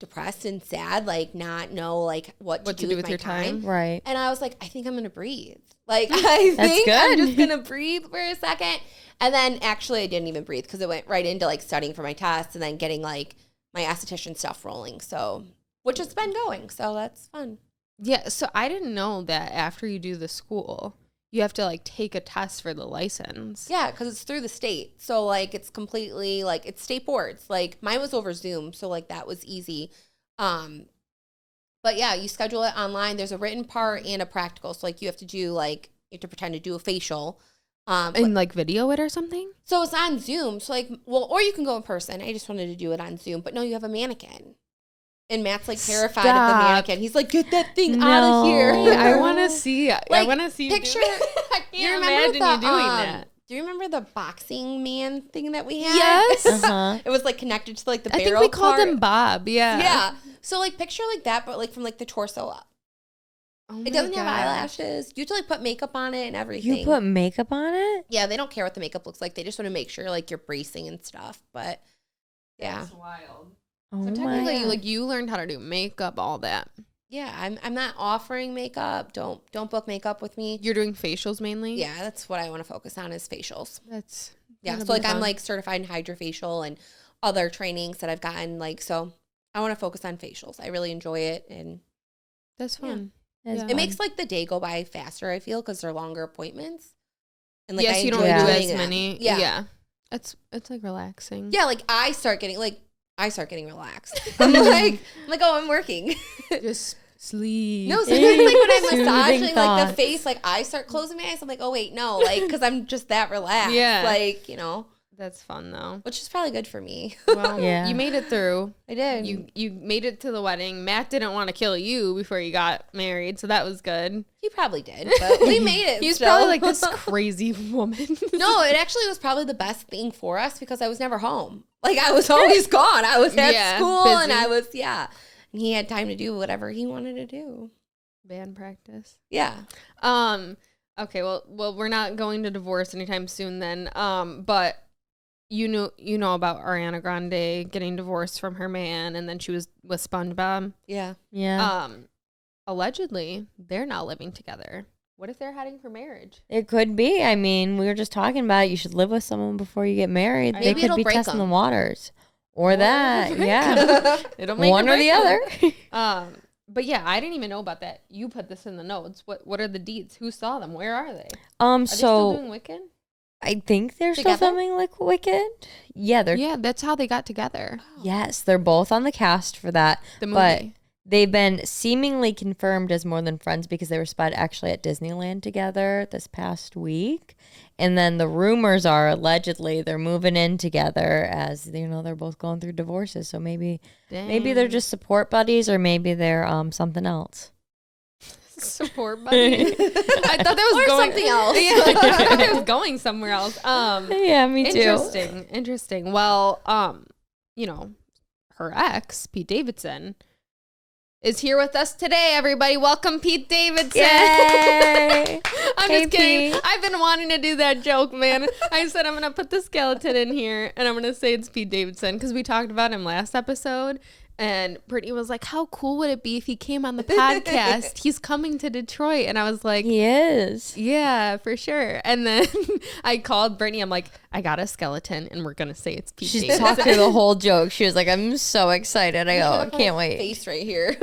S2: depressed and sad, like, not know, like, what to do with your time.
S3: Right.
S2: And I was like, I think I'm going to breathe. Like, I think I'm just going to breathe for a second. And then, actually, I didn't even breathe because it went right into, like, studying for my tests and then getting, like, my esthetician stuff rolling. So... which has been going, so that's fun.
S1: Yeah, so I didn't know that after you do the school, You have to like take a test for the license.
S2: Yeah, because it's through the state. So like it's completely like it's state boards. Like mine was over Zoom, so like that was easy. But yeah, you schedule it online. There's a written part and a practical. So like you have to do like you have to pretend to do a facial.
S1: And like video it or something?
S2: So it's on Zoom. So like or you can go in person. I just wanted to do it on Zoom. But no, you have a mannequin. And Matt's like terrified of the mannequin. He's like, get that thing out of here.
S1: I want to see. Like, I want to see.
S2: Picture.
S1: I can't imagine you doing that.
S2: Do you remember the boxing man thing that we had?
S1: Yes.
S2: It was like connected to like the barrel.
S1: I think we called him Bob. Yeah.
S2: Yeah. So like picture like that, but like from like the torso up.
S1: Oh
S2: it doesn't have eyelashes. You have to like put makeup on it and everything.
S3: You put makeup on it?
S2: Yeah, they don't care what the makeup looks like. They just want to make sure like you're bracing and stuff. But yeah.
S1: That's wild.
S3: Oh
S1: so technically, like you learned how to do makeup, all that.
S2: Yeah, I'm not offering makeup. Don't book makeup with me.
S1: You're doing facials mainly?
S2: Yeah, that's what I want to focus on is facials.
S1: That's
S2: so like I'm like certified in hydrofacial and other trainings that I've gotten. Like so, I want to focus on facials. I really enjoy it, and
S1: that's fun.
S3: Yeah.
S2: It makes like the day go by faster. I feel because they're longer appointments. And like
S1: yes, you don't do as many. Yeah, it's like relaxing.
S2: Yeah, like I start getting relaxed. I'm like, oh, I'm working.
S1: Just sleep.
S2: No, sometimes like when I'm massaging like the face, like I start closing my eyes. I'm like, oh wait, no, like because I'm just that relaxed.
S1: Yeah,
S2: like
S1: that's fun though,
S2: which is probably good for me.
S1: Well, yeah, you made it through.
S2: I did.
S1: You made it to the wedding. Matt didn't want to kill you before you got married, so that was good.
S2: He probably did, but we made it.
S1: He's probably like this crazy woman.
S2: No, it actually was probably the best thing for us because I was never home. Like I was always gone. I was at school busy. And I was and he had time to do whatever he wanted to do.
S1: Band practice.
S2: Yeah.
S1: Okay. Well, we're not going to divorce anytime soon then. But you know about Ariana Grande getting divorced from her man, and then she was with SpongeBob.
S2: Yeah.
S3: Yeah.
S1: Allegedly, they're not living together. What if they're heading for marriage?
S3: It could be. I mean, we were just talking about it. You should live with someone before you get married. Maybe they could be testing the waters. Or that. Yeah.
S1: It'll make
S3: one or the other.
S1: But yeah, I didn't even know about that. You put this in the notes. What are the deeds? Who saw them? Where are they? Are they still doing Wicked?
S3: I think they're still filming like Wicked. Yeah,
S1: that's how they got together.
S3: Yes, they're both on the cast for that.
S1: The movie.
S3: But they've been seemingly confirmed as more than friends because they were spotted actually at Disneyland together this past week. And then the rumors are allegedly they're moving in together as they're both going through divorces. So maybe they're just support buddies or maybe they're something else.
S1: Support buddies. I thought that was going
S2: something else.
S1: Yeah, I thought it was going somewhere else.
S3: Yeah, me too.
S1: Interesting. Well, her ex, Pete Davidson, is here with us today, everybody. Welcome, Pete Davidson.
S3: Yay!
S1: I'm just kidding. Pete. I've been wanting to do that joke, man. I said I'm going to put the skeleton in here, and I'm going to say it's Pete Davidson, because we talked about him last episode, and Brittany was like, how cool would it be if he came on the podcast? He's coming to Detroit. And I was like,
S3: he is.
S1: Yeah, for sure. And then I called Brittany. I'm like, I got a skeleton, and we're going to say it's Pete Davidson.
S3: She's talked through the whole joke. She was like, I'm so excited. I go, I can't wait.
S2: Face right here.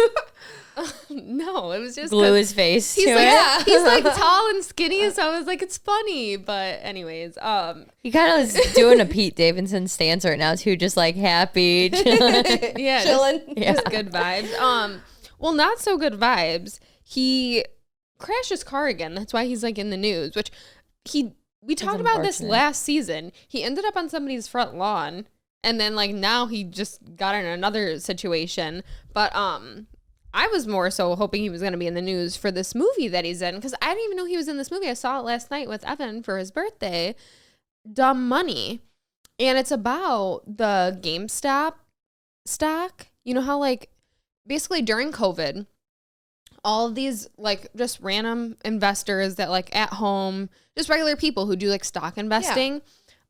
S1: No, it was just
S3: glue his face
S1: he's
S3: to
S1: like,
S3: it.
S1: He's like tall and skinny, so I was like, it's funny. But anyways,
S3: he kind of is doing a Pete Davidson stance right now too, just like happy, chilling.
S1: Yeah,
S2: chilling.
S1: Just good vibes. Well, not so good vibes. He crashed his car again. That's why he's like in the news. Which we talked about this last season. He ended up on somebody's front lawn, and then like now he just got in another situation. But I was more so hoping he was going to be in the news for this movie that he's in, because I didn't even know he was in this movie. I saw it last night with Evan for his birthday, Dumb Money. And it's about the GameStop stock. You know how like basically during COVID, all of these like just random investors that like at home, just regular people who do like stock investing.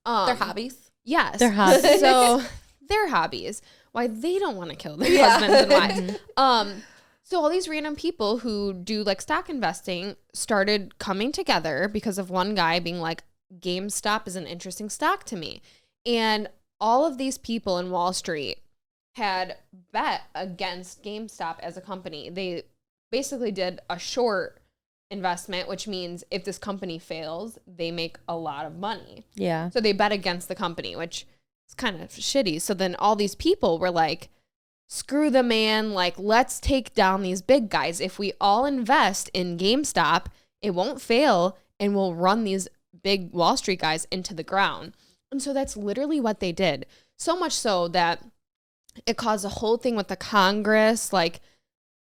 S2: Yeah. Their hobbies.
S1: Yes.
S3: Their hobbies.
S1: So their hobbies. Why they don't want to kill their husbands and wives. So all these random people who do like stock investing started coming together because of one guy being like, GameStop is an interesting stock to me. And all of these people in Wall Street had bet against GameStop as a company. They basically did a short investment, which means if this company fails, they make a lot of money.
S3: Yeah.
S1: So they bet against the company, which is kind of shitty. So then all these people were like, screw the man, like, let's take down these big guys. If we all invest in GameStop, it won't fail, and we'll run these big Wall Street guys into the ground. And so that's literally what they did. So much so that it caused a whole thing with the Congress, like,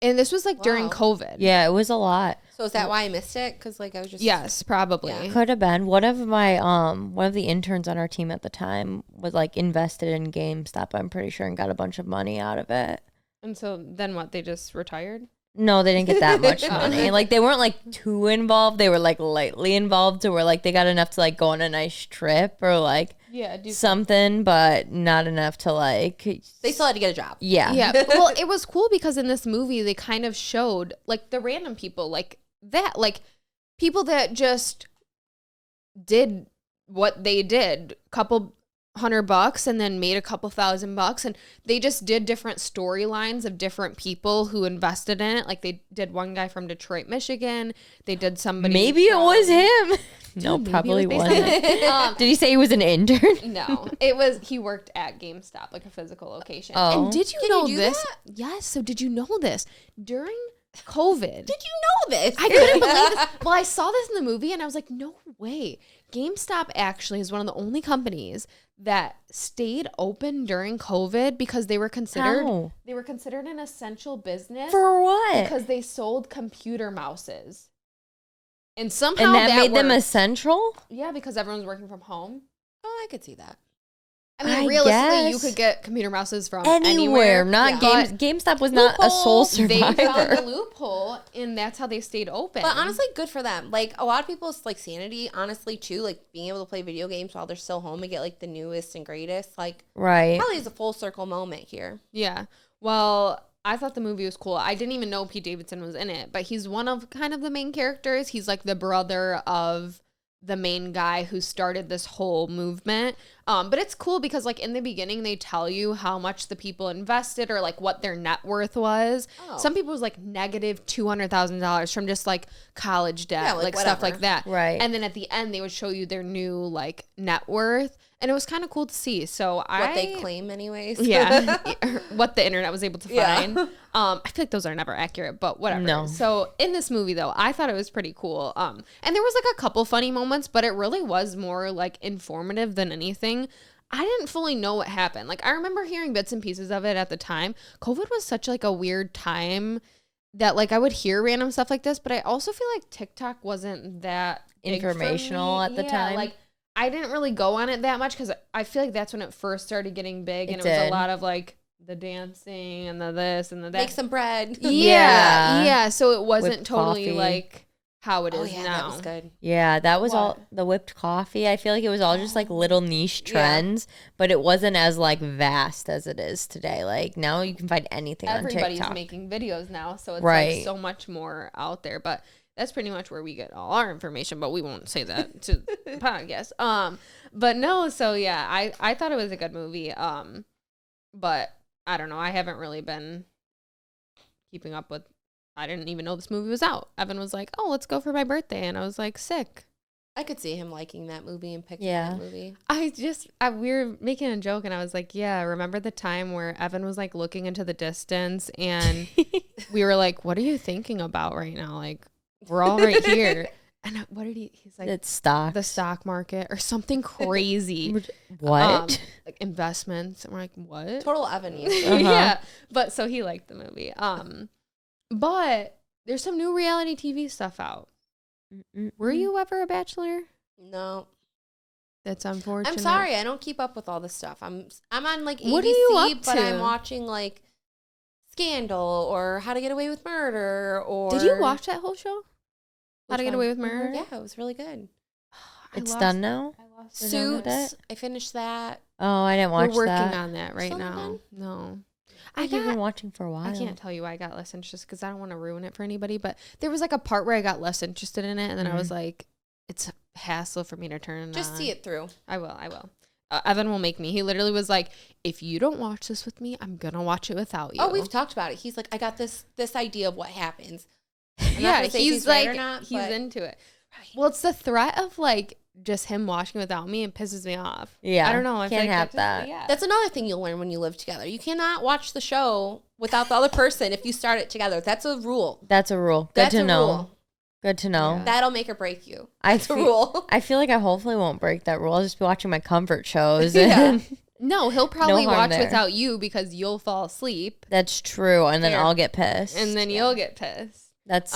S1: and this was like during COVID.
S3: Yeah, it was a lot.
S2: So is that why I missed it? Because like I was just
S1: Yes, probably.
S2: Yeah.
S3: Could have been. One of the interns on our team at the time was like invested in GameStop, I'm pretty sure, and got a bunch of money out of it.
S1: And so then what? They just retired?
S3: No, they didn't get that much money. Like they weren't like too involved. They were like lightly involved to where like they got enough to like go on a nice trip or like something, but not enough to like.
S2: They still had to get a job.
S3: Yeah.
S1: Yeah. Well, it was cool because in this movie they kind of showed like the random people like that, like people that just did what they did, couple $100 and then made a couple $1,000, and they just did different storylines of different people who invested in it. Like they did one guy from Detroit, Michigan. They did somebody.
S3: Maybe it was him. No, probably wasn't. Did he say he was an intern?
S1: No, he worked at GameStop, like a physical location.
S3: Oh.
S1: And did you know this? Yes. So did you know this during COVID?
S2: Did you know this?
S1: I couldn't believe this. Well, I saw this in the movie and I was like, no way. GameStop actually is one of the only companies that stayed open during COVID because they were considered an essential business.
S3: For what?
S1: Because they sold computer mouses. And somehow that
S3: made them
S1: worked.
S3: essential?
S1: Yeah, because everyone's working from home.
S2: Oh, I could see that.
S1: I mean, realistically, you could get computer mouses from anywhere.
S3: Not GameStop was not a sole survivor.
S1: They found a loophole, and that's how they stayed open.
S2: But honestly, good for them. Like, a lot of people's, like, sanity, honestly, too, like, being able to play video games while they're still home and get, like, the newest and greatest, like,
S3: right.
S2: probably is a full circle moment here.
S1: Yeah. Well, I thought the movie was cool. I didn't even know Pete Davidson was in it, but he's one of kind of the main characters. He's, like, the brother of the main guy who started this whole movement. But it's cool because like in the beginning, they tell you how much the people invested or like what their net worth was. Oh. Some people was like negative $200,000 from just like college debt, like stuff like that.
S3: Right.
S1: And then at the end, they would show you their new like net worth. And it was kind of cool to see. So what
S2: they claim anyways.
S1: Yeah. What the internet was able to find. I feel like those are never accurate, but whatever.
S3: No.
S1: So in this movie though, I thought it was pretty cool. And there was like a couple funny moments, but it really was more like informative than anything. I didn't fully know what happened. Like I remember hearing bits and pieces of it at the time. COVID was such like a weird time that like I would hear random stuff like this, but I also feel like TikTok wasn't that
S3: informational at the time.
S1: Like I didn't really go on it that much because I feel like that's when it first started getting big, and it was a lot of like the dancing and the this and the that.
S2: Make some bread.
S1: Yeah. So it wasn't
S3: Whipped
S1: totally
S3: coffee.
S1: like how it is
S2: now.
S1: now.
S2: That was good.
S3: Yeah, that was all the whipped coffee. I feel like it was all just like little niche trends, but it wasn't as like vast as it is today. Like now you can find anything on TikTok.
S1: Everybody's making videos now, so it's like so much more out there. But that's pretty much where we get all our information, but we won't say that to the podcast. But no, so yeah, I thought it was a good movie. But I don't know. I haven't really been keeping up with. I didn't even know this movie was out. Evan was like, "Oh, let's go for my birthday," and I was like, "Sick."
S2: I could see him liking that movie and picking that movie.
S1: We were making a joke, and I was like, "Yeah, remember the time where Evan was like looking into the distance, and we were like, what are you thinking about right now? Like, we're all right here." And what did he's like,
S3: it's the
S1: stock market or something crazy.
S3: What?
S1: Like investments. And we're like, what?
S2: Total Evan.
S1: Yeah. But so he liked the movie. But there's some new reality TV stuff out. Were you ever a Bachelor?
S2: No.
S1: That's unfortunate.
S2: I'm sorry, I don't keep up with all this stuff. I'm on like ABC,
S1: what are you up
S2: but
S1: to?
S2: I'm watching like Scandal or How to Get Away with Murder or.
S1: Did you watch that whole show? How to Get Away with Murder?
S2: Yeah, it was really good.
S3: It's done now?
S2: Suits. I finished that.
S3: Oh, I didn't watch that.
S1: We're working on that right
S2: Still
S1: now. No.
S3: You've been watching for a while.
S1: I can't tell you why I got less interested because I don't want to ruin it for anybody. But there was like a part where I got less interested in it, and then I was like, "It's a hassle for me to turn it
S2: Just see it through."
S1: I will. Evan will make me. He literally was like, "If you don't watch this with me, I'm gonna watch it without you."
S2: Oh, we've talked about it. He's like, "I got this idea of what happens.
S1: Yeah, he's like,
S2: right not,
S1: he's into it. Well, it's the threat of like just him watching without me. It pisses me off.
S3: Yeah.
S1: I don't know. I
S3: can't have that.
S2: That's another thing you'll learn when you live together. You cannot watch the show without the other person if you start it together. That's a rule.
S3: That's a rule. Good to know. Good to know.
S2: Yeah. That'll make or break you. That's a rule.
S3: I feel like I hopefully won't break that rule. I'll just be watching my comfort shows.
S1: Yeah. No, he'll probably watch without you because you'll fall asleep.
S3: That's true. And then I'll get pissed.
S1: And then you'll get pissed.
S3: That's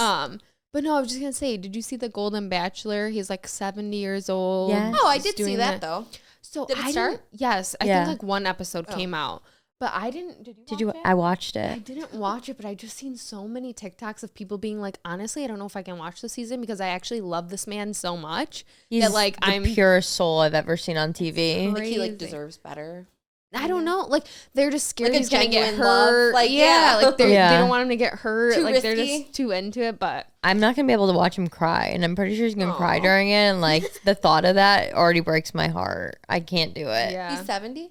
S1: but no, I was just gonna say, did you see the Golden Bachelor? He's like 70 years old.
S3: Yeah.
S2: Oh, I did see that though.
S1: So
S2: did it start?
S1: Yes, I think like one episode came out, but I didn't. Did you?
S3: I watched it.
S1: I didn't watch it, but I just seen so many TikToks of people being like, honestly, I don't know if I can watch the season because I actually love this man so much.
S3: He's
S1: that, like,
S3: I'm the purest soul I've ever seen on TV.
S2: Like he like deserves better.
S1: I don't know. Like they're just scared
S2: like
S1: he's gonna get hurt. Like like they don't want him to get hurt.
S2: Too
S1: like
S2: risky.
S1: they're just too into it. But
S3: I'm not gonna be able to watch him cry, and I'm pretty sure he's gonna cry during it. And like the thought of that already breaks my heart. I can't do it.
S1: Yeah.
S2: He's 70.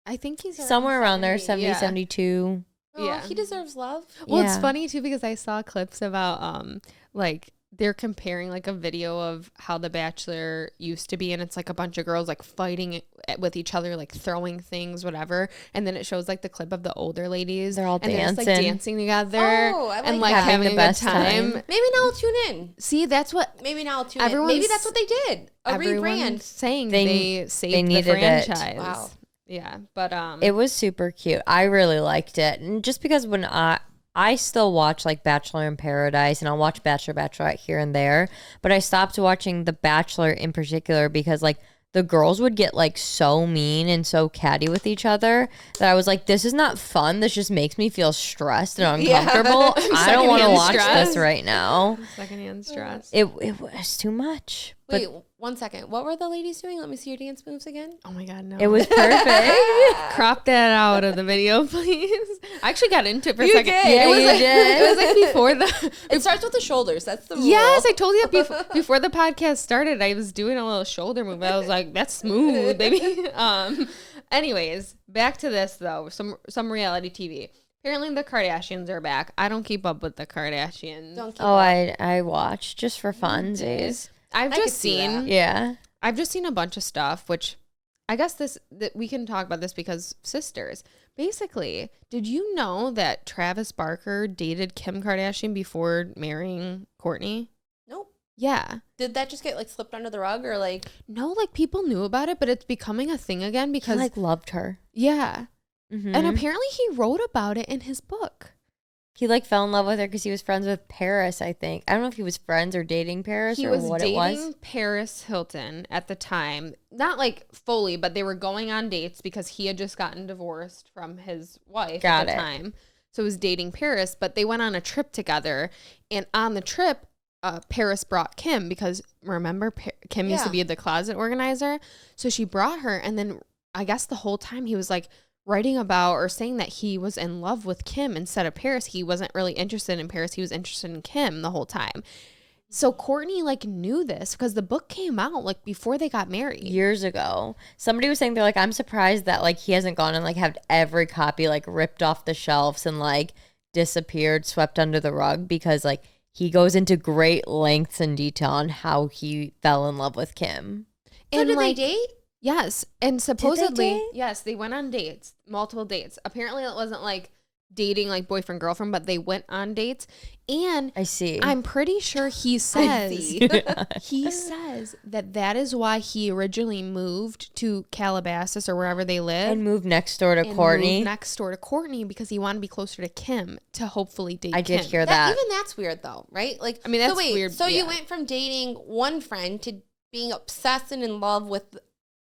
S1: I think he's
S3: somewhere around there, 70, 72.
S2: Yeah, he deserves love.
S1: Well, it's funny too because I saw clips about like they're comparing like a video of how The Bachelor used to be, and it's like a bunch of girls like fighting with each other, like throwing things, whatever. And then it shows like the clip of the older ladies.
S3: They're all dancing,
S1: they're just, like dancing together, and like having the best time.
S2: Maybe now I'll tune in.
S1: See, that's what.
S2: Maybe now I'll tune in. Maybe that's what they did. A rebrand.
S1: Saying they saved the franchise.
S3: It.
S1: Wow. Yeah, but
S3: it was super cute. I really liked it, and just because when I still watch like Bachelor in Paradise, and I'll watch Bachelor, Bachelorette here and there, but I stopped watching The Bachelor in particular because like the girls would get like so mean and so catty with each other that I was like, this is not fun. This just makes me feel stressed and uncomfortable. I don't want to watch this right now.
S1: Secondhand stress.
S3: It was too much.
S2: Wait, 1 second. What were the ladies doing? Let me see your dance moves again.
S1: Oh my God, no.
S3: It was perfect.
S1: Crop that out of the video, please. I actually got into it for a second.
S3: Did. Yeah,
S1: It was like before the...
S2: It starts with the shoulders. That's the rule.
S1: Yes, I told you that before the podcast started. I was doing a little shoulder move. I was like, that's smooth, baby. Anyways, back to this, though. Some reality TV. Apparently the Kardashians are back. I don't keep up with the Kardashians.
S3: I watch just for funsies.
S1: I've just seen a bunch of stuff, which I guess that we can talk about this because sisters. Basically, did you know that Travis Barker dated Kim Kardashian before marrying Kourtney?
S2: Nope.
S1: Yeah.
S2: Did that just get like slipped under the rug or like?
S1: No, like people knew about it, but it's becoming a thing again because
S3: he like loved her.
S1: Yeah.
S3: Mm-hmm.
S1: And apparently he wrote about it in his book.
S3: He like fell in love with her because he was friends with Paris, I think. I don't know if he was friends or dating Paris or what it was.
S1: He was dating Paris Hilton at the time. Not like fully, but they were going on dates because he had just gotten divorced from his wife at the time. So he was dating Paris, but they went on a trip together. And on the trip, Paris brought Kim because remember Kim used to be the closet organizer. So she brought her, and then I guess the whole time he was like writing about or saying that he was in love with Kim instead of Paris. He wasn't really interested in Paris. He was interested in Kim the whole time. So Kourtney like knew this because the book came out like before they got married.
S3: Years ago. Somebody was saying they're like, I'm surprised that like he hasn't gone and like had every copy like ripped off the shelves and like disappeared, swept under the rug, because like he goes into great lengths and detail on how he fell in love with Kim.
S2: So
S1: and
S2: did
S1: like,
S2: they date?
S1: Yes. And supposedly,
S3: date?
S1: yes, they went on dates, multiple dates. Apparently it wasn't like dating like boyfriend, girlfriend, but they went on dates. And
S3: I see.
S1: I'm pretty sure he says, he says that is why he originally moved to Calabasas or wherever they live.
S3: And moved next door to Kourtney.
S1: Next door to Kourtney because he wanted to be closer to Kim to hopefully date Kim.
S3: I did hear that.
S2: Even that's weird though, right? Like,
S1: I mean, that's weird.
S2: So you went from dating one friend to being obsessed and in love with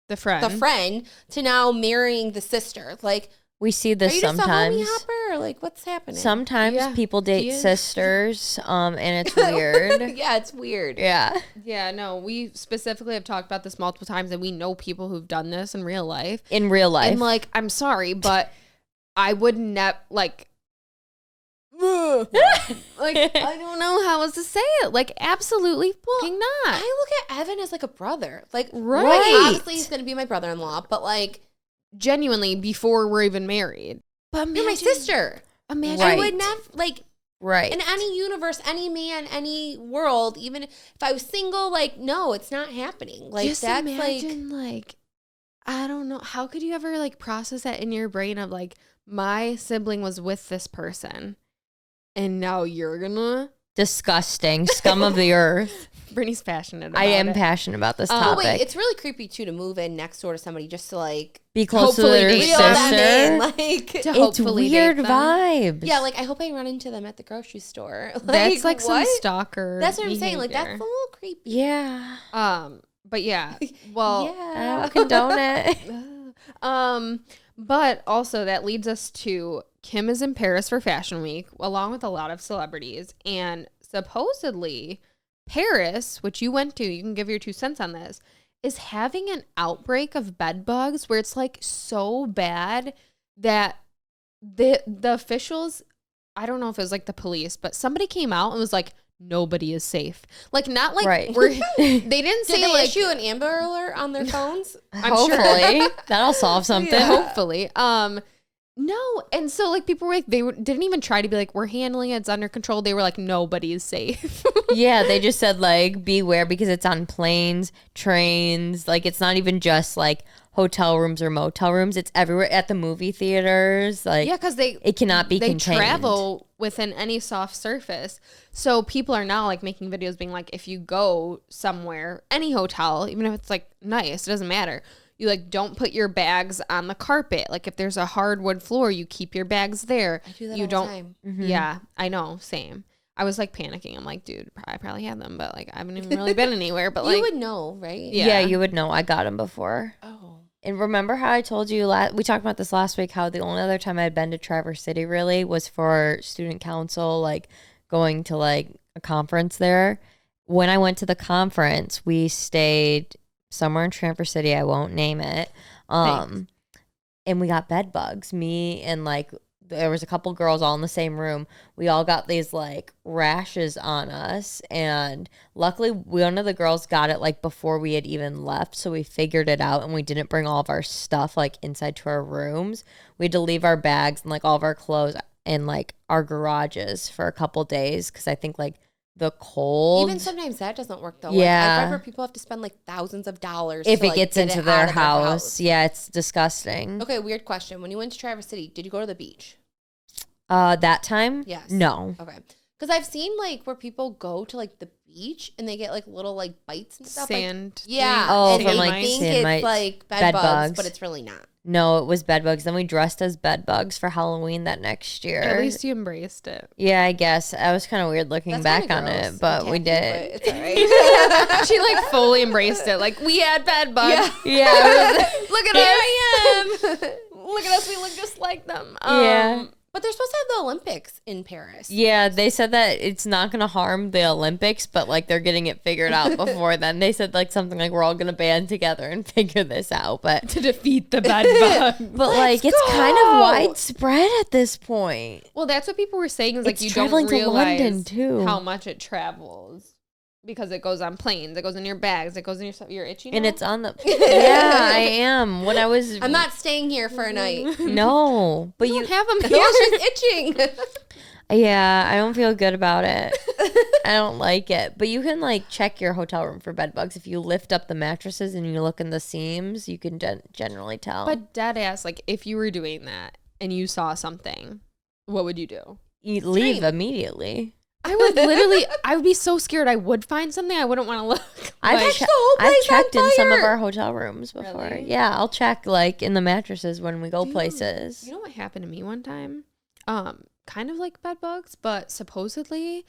S1: the friend
S2: to now marrying the sister. Like,
S3: we see this sometimes.
S2: Are you just a homie hopper, or like what's happening?
S3: Sometimes people date sisters, and it's weird.
S2: Yeah, it's weird.
S3: Yeah.
S1: Yeah, no, we specifically have talked about this multiple times, and we know people who've done this in real life.
S3: In real life.
S1: And like, I'm sorry, but I would never like. Like, I don't know how else to say it. Like, absolutely fucking not.
S2: I look at Evan as like a brother. Like,
S1: right.
S2: Obviously, he's gonna be my brother-in-law, but like,
S1: genuinely, before we're even married.
S2: But you're my sister.
S1: Imagine.
S2: I would never like.
S3: Right.
S2: In any universe, any man, any world, even if I was single, like, no, it's not happening. Like,
S1: just
S2: that's
S1: imagine, like, I don't know. How could you ever, like, process that in your brain of, like, my sibling was with this person and now you're gonna...
S3: Disgusting. Scum of the earth.
S1: Brittany's passionate about
S3: I am
S1: it.
S3: passionate about this topic.
S2: Wait, it's really creepy, too, to move in next door to somebody just to, like...
S3: Be close to their sister.
S2: Like,
S3: it's weird vibes.
S2: Yeah, like, I hope I run into them at the grogrocery store. Like,
S1: that's, like,
S2: what?
S1: some stalker
S2: That's what I'm
S1: behavior.
S2: saying. Like, that's a little creepy.
S3: Yeah.
S1: But yeah. Well...
S3: I don't condone it.
S1: But also that leads us to Kim is in Paris for Fashion Week, along with a lot of celebrities. And supposedly Paris, which you went to, you can give your 2 cents on this, is having an outbreak of bed bugs where it's like so bad that the officials, I don't know if it was like the police, but somebody came out and was like, nobody is safe. Like, not like
S3: right.
S1: They didn't say
S2: they
S1: like
S2: issue an Amber Alert on their phones.
S3: Hopefully that'll solve something.
S1: Yeah. Hopefully. No, and so like people were like didn't even try to be like we're handling it, it's under control. They were like nobody is safe.
S3: Yeah, they just said like beware because it's on planes, trains. Like it's not even just like hotel rooms or motel rooms. It's everywhere at the movie theaters. Like
S1: yeah, because
S3: it cannot be contained.
S1: They travel within any soft surface. So people are now like making videos being like, if you go somewhere, any hotel, even if it's like nice, it doesn't matter. You like don't put your bags on the carpet. Like if there's a hardwood floor, you keep your bags there.
S2: I do that
S1: you
S2: all
S1: don't.
S2: the time.
S3: Mm-hmm.
S1: Yeah, I know. Same. I was like panicking. I'm like, dude, I probably have them, but like I haven't even really been anywhere. But like
S2: you would know, right?
S3: Yeah, you would know. I got them before.
S2: Oh.
S3: And remember how I told you we talked about this last week, how the only other time I'd been to Traverse City really was for student council, like going to like a conference there. When I went to the conference, we stayed somewhere in Traverse City. I won't name it. And we got bed bugs. Me and like there was a couple girls all in the same room. We all got these like rashes on us, and luckily one of the girls got it like before we had even left, so we figured it out and we didn't bring all of our stuff like inside to our rooms. We had to leave our bags and like all of our clothes in like our garages for a couple days because I think like the cold.
S2: Even sometimes that doesn't work though.
S3: Yeah.
S2: Like, I've heard people have to spend like thousands of dollars
S3: if
S2: to,
S3: it
S2: like,
S3: gets
S2: get
S3: into
S2: it
S3: their
S2: out of
S3: house. Yeah, it's disgusting.
S2: Okay, weird question. When you went to Traverse City, did you go to the beach?
S3: That time?
S2: Yes.
S3: No.
S2: Okay. Because I've seen like where people go to like the beach and they get like little like bites and stuff.
S1: sand.
S2: Like, yeah.
S3: Oh,
S2: and
S3: from,
S2: they
S3: like,
S2: think
S3: sand
S2: it's
S3: mites.
S2: like
S3: Bed bugs.
S2: but it's really not.
S3: No, it was bed bugs. Then we dressed as bed bugs for Halloween that next year.
S1: At least you embraced it.
S3: Yeah, I guess. I was kind of weird looking
S2: That's
S3: back
S2: kinda
S3: on
S2: gross
S3: it, but
S2: and
S3: we
S2: tacky,
S3: did.
S2: but it's all right.
S1: She like fully embraced it. Like we had bed bugs.
S3: Yeah.
S1: Look at
S2: Here
S1: us.
S2: I am.
S1: Look at us. We look just like them.
S3: Yeah.
S2: But they're supposed to have the Olympics in Paris.
S3: Yeah, they said that it's not going to harm the Olympics, but like they're getting it figured out before then. They said like something like we're all going to band together and figure this out, but
S1: to defeat the bed bug.
S3: but like it's kind of widespread at this point.
S1: Well, that's what people were saying is like
S3: It's
S1: you don't
S3: traveling to
S1: realize
S3: London, too.
S1: how much it travels because it goes on planes, it goes in your bags, it goes in your stuff. You're itchy now?
S3: And it's on the yeah, I am. When I was
S2: I'm not staying here for a night.
S3: no, but
S1: you have them
S2: No,
S1: here.
S2: she's itching.
S3: Yeah, I don't feel good about it. I don't like it. But you can like check your hotel room for bed bugs. If you lift up the mattresses and you look in the seams, you can generally tell.
S1: But dead ass, like if you were doing that and you saw something, what would you do?
S3: you leave immediately.
S1: I would literally, I would be so scared. I would find something. I wouldn't want to look.
S3: I've checked in some of our hotel rooms before.
S1: Really?
S3: Yeah, I'll check like in the mattresses when we go places.
S1: You know what happened to me one time? Kind of like bed bugs, but supposedly,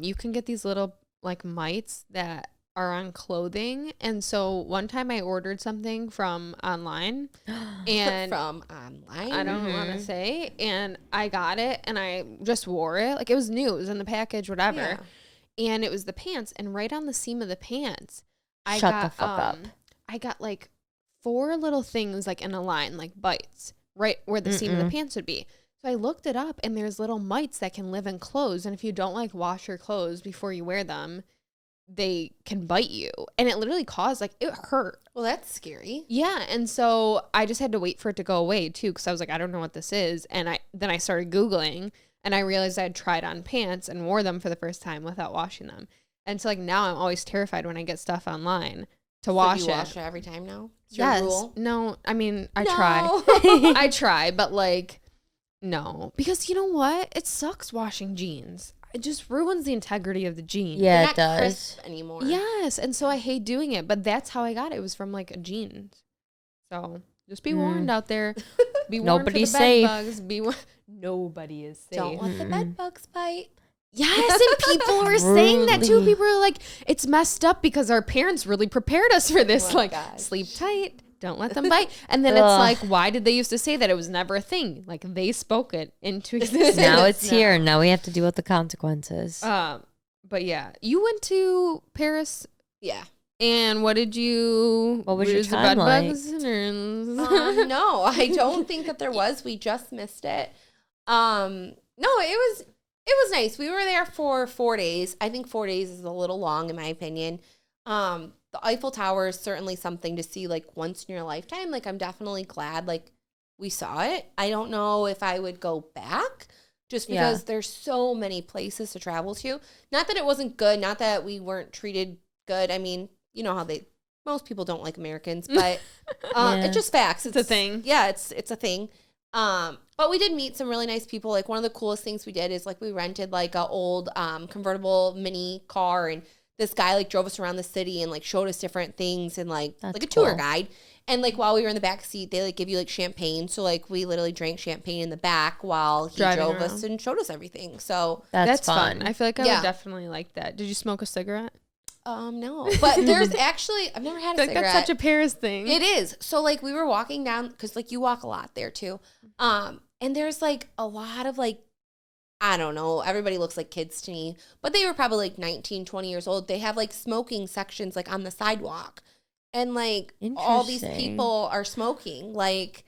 S1: you can get these little like mites that are on clothing. And so one time I ordered something from online and I don't want to say, and I got it and I just wore it. Like it was new, it was in the package, whatever.
S2: Yeah.
S1: And it was the pants, and right on the seam of the pants, I
S3: Shut
S1: got,
S3: the fuck up.
S1: I got like 4 little things like in a line, like bites, right where the seam of the pants would be. So I looked it up, and there's little mites that can live in clothes. And if you don't like wash your clothes before you wear them, they can bite you. And it literally caused, like, it hurt.
S2: Well, that's scary.
S1: Yeah. And so I just had to wait for it to go away too, because I was like, I don't know what this is. And then I started Googling, And I realized I had tried on pants and wore them for the first time without washing them. And so like now I'm always terrified when I get stuff online to wash it.
S2: You wash it every time now? It's
S1: yes.
S2: your rule?
S1: No, I mean, I try. I try, but like, no. Because you know what? It sucks washing jeans. It just ruins the integrity of the jeans.
S3: Yeah, it does. Crisp
S2: anymore.
S1: Yes. And so I hate doing it, but that's how I got it. It was from like a jeans. So just be warned out there. Be warned
S3: Nobody's
S1: for the
S3: safe.
S1: Bed bugs. Nobody is safe.
S2: Don't let the bed bugs bite.
S1: Yes, and people were saying that too. People were like, it's messed up because our parents really prepared us for this. Oh, like, gosh. Sleep tight, don't let them bite. And then it's like, why did they used to say that? It was never a thing. Like, they spoke it into existence.
S3: Now it's here. Now we have to deal with the consequences.
S1: But yeah, you went to Paris.
S2: Yeah.
S1: And what was your
S3: time like?
S2: No, I don't think that there was. We just missed it. No, it was nice. We were there for 4 days. I think 4 days is a little long in my opinion. The Eiffel Tower is certainly something to see like once in your lifetime. Like I'm definitely glad like we saw it. I don't know if I would go back just because there's so many places to travel to. Not that it wasn't good, not that we weren't treated good. I mean, you know how most people don't like Americans, but it's just facts.
S1: It's a thing.
S2: Yeah, it's a thing. But we did meet some really nice people. Like one of the coolest things we did is like we rented like a old convertible mini car, and this guy like drove us around the city and like showed us different things and like a tour guide. And like while we were in the back seat, they like give you like champagne. So like we literally drank champagne in the back while he drove us and showed us everything. So
S1: that's fun. I feel like I would definitely like that. Did you smoke a cigarette?
S2: No, but there's actually, I've never had a cigarette.
S1: That's such a Paris thing.
S2: It is. So like we were walking down, cause like you walk a lot there too. And there's like a lot of like, I don't know, everybody looks like kids to me, but they were probably like 19, 20 years old. They have like smoking sections like on the sidewalk, and like all these people are smoking. Like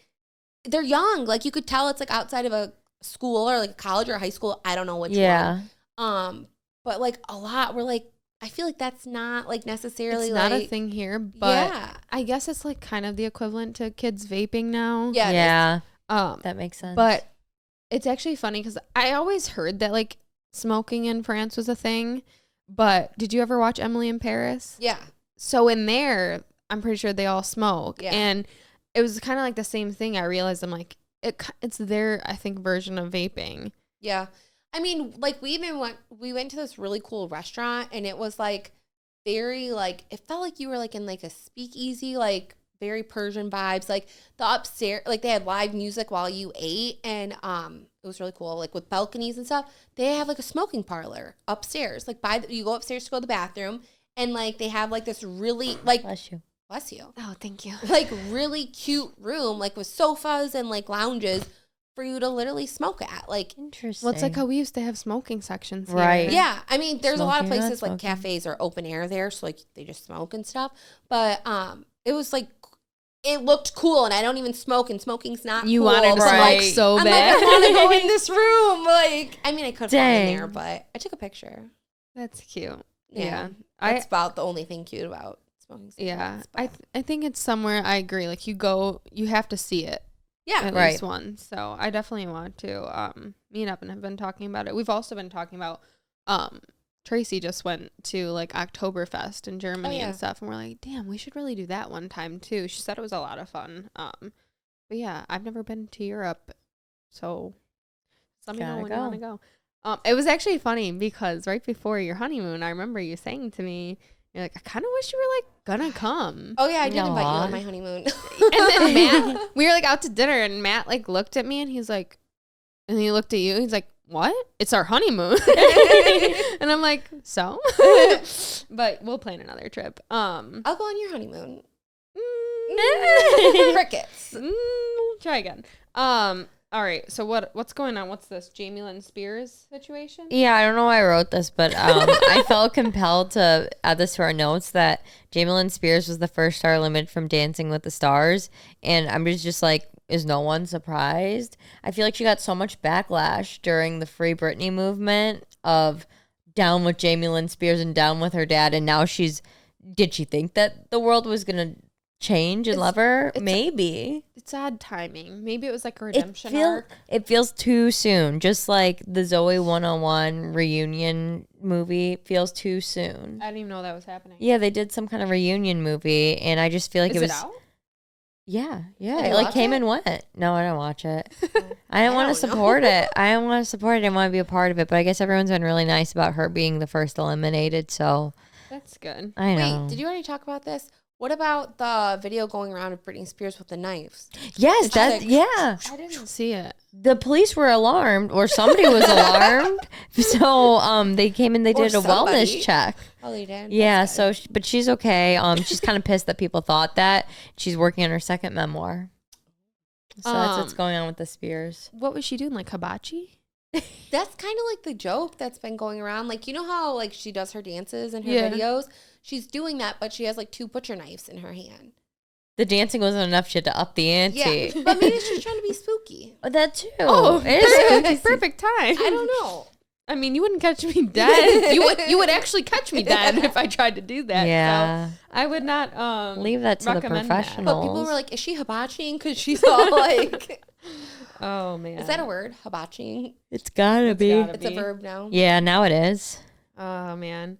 S2: they're young. Like you could tell it's like outside of a school or like a college or a high school. I don't know which one. But like a lot were like, I feel like that's not like necessarily
S1: it's not a thing here, but I guess it's like kind of the equivalent to kids vaping now.
S3: Yeah. That makes sense.
S1: But it's actually funny because I always heard that like smoking in France was a thing. But did you ever watch Emily in Paris?
S2: Yeah.
S1: So in there, I'm pretty sure they all smoke. Yeah. And it was kind of like the same thing. I realized I'm like, it's their, I think, version of vaping.
S2: Yeah. I mean, like we went to this really cool restaurant, and it was like very like, it felt like you were like in like a speakeasy, like very Persian vibes. Like the upstairs, like they had live music while you ate, and it was really cool. Like with balconies and stuff, they have like a smoking parlor upstairs. Like you go upstairs to go to the bathroom, and like they have like this really like
S3: bless you.
S1: Oh, thank you.
S2: Like really cute room, like with sofas and like lounges for you to literally smoke at. Like
S3: interesting.
S1: Well, it's like how we used to have smoking sections here.
S3: Right.
S2: Yeah. I mean, there's a lot of places like cafes or open air there, so like they just smoke and stuff. But it was like it looked cool, and I don't even smoke, and smoking's not
S1: you
S2: cool.
S1: wanted to smoke so bad.
S2: Like, I want to go in this room. Like, I mean, I could have gone in there, but I took a picture.
S1: That's cute.
S2: Yeah. That's about the only thing cute about smoking cigarettes.
S1: Yeah. I think it's somewhere, I agree. Like you have to see it.
S2: Yeah.
S1: At least one. So I definitely want to. Me and Evan have been talking about it. We've also been talking about Tracy just went to like Oktoberfest in Germany and stuff, and we're like, damn, we should really do that one time too. She said it was a lot of fun. But yeah, I've never been to Europe, so let me know when you want to go. It was actually funny because right before your honeymoon, I remember you saying to me, you're like, I kind of wish you were like gonna come.
S2: Oh yeah, I did invite you on my honeymoon.
S1: And then Matt, we were like out to dinner, and Matt like looked at me, and he's like, and he looked at you, he's like, what? It's our honeymoon. And I'm like, so? But we'll plan another trip.
S2: I'll go on your honeymoon. Crickets.
S1: Try again. All right. So what's going on? What's this Jamie Lynn Spears situation?
S3: Yeah, I don't know why I wrote this, but I felt compelled to add this to our notes that Jamie Lynn Spears was the first star eliminated from Dancing with the Stars, and I'm just like, is no one surprised? I feel like she got so much backlash during the Free Britney movement of down with Jamie Lynn Spears and down with her dad, and now did she think that the world was gonna change and love her? Maybe.
S1: It's odd timing. Maybe it was like a redemption arc.
S3: It feels too soon. Just like the Zoe 101 reunion movie feels too soon.
S1: I didn't even know that was happening.
S3: Yeah, they did some kind of reunion movie, and I just feel like
S1: Is
S3: it was.
S1: Out?
S3: Yeah. It like came and went. No, I didn't watch it. I didn't want to support it. I didn't want to support it. I didn't want to be a part of it. But I guess everyone's been really nice about her being the first eliminated. So
S1: that's good.
S3: I know.
S2: Wait, did you already talk about this? What about the video going around of Britney Spears with the knives?
S3: Yes, yeah.
S1: I didn't see it.
S3: The police were alarmed, or somebody was alarmed. So they came and they did a wellness check.
S2: Oh, they did?
S3: Yeah, so but she's okay. She's kind of pissed that people thought that. She's working on her second memoir. So that's what's going on with the Spears.
S1: What was she doing, like hibachi?
S2: That's kind of like the joke that's been going around. Like, you know how like she does her dances and her videos? She's doing that, but she has like 2 butcher knives in her hand.
S3: The dancing wasn't enough. She had to up the ante.
S2: Yeah, but maybe she's trying to be spooky.
S3: Oh, that too.
S1: Oh, it is perfect time.
S2: I don't know.
S1: I mean, you wouldn't catch me dead. You would actually catch me dead if I tried to do that.
S3: Yeah.
S1: So I would not
S3: leave that to the professionals.
S2: But people were like, is she hibachiing? Because she's all like...
S1: Oh, man.
S2: Is that a word? Hibachiing?
S3: It's gotta be.
S2: It's a verb now.
S3: Yeah, now it is.
S1: Oh, man.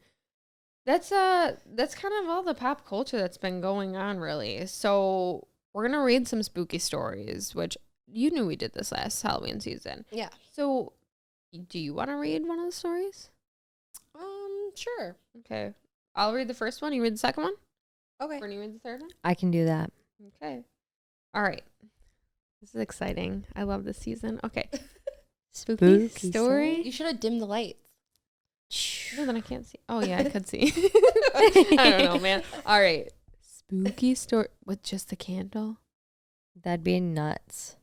S1: That's kind of all the pop culture that's been going on, really. So we're going to read some spooky stories, which you knew we did this last Halloween season.
S2: Yeah.
S1: So do you want to read one of the stories?
S2: Sure.
S1: Okay. I'll read the first one. You read the second one?
S2: Okay.
S1: Or you read the third one?
S3: I can do that.
S1: Okay. All right. This is exciting. I love this season. Okay. Spooky story.
S2: You should have dimmed the lights.
S1: No, then I can't see. Oh, yeah, I could see. I don't know, man. All right. Spooky story with just the candle.
S3: That'd be nuts.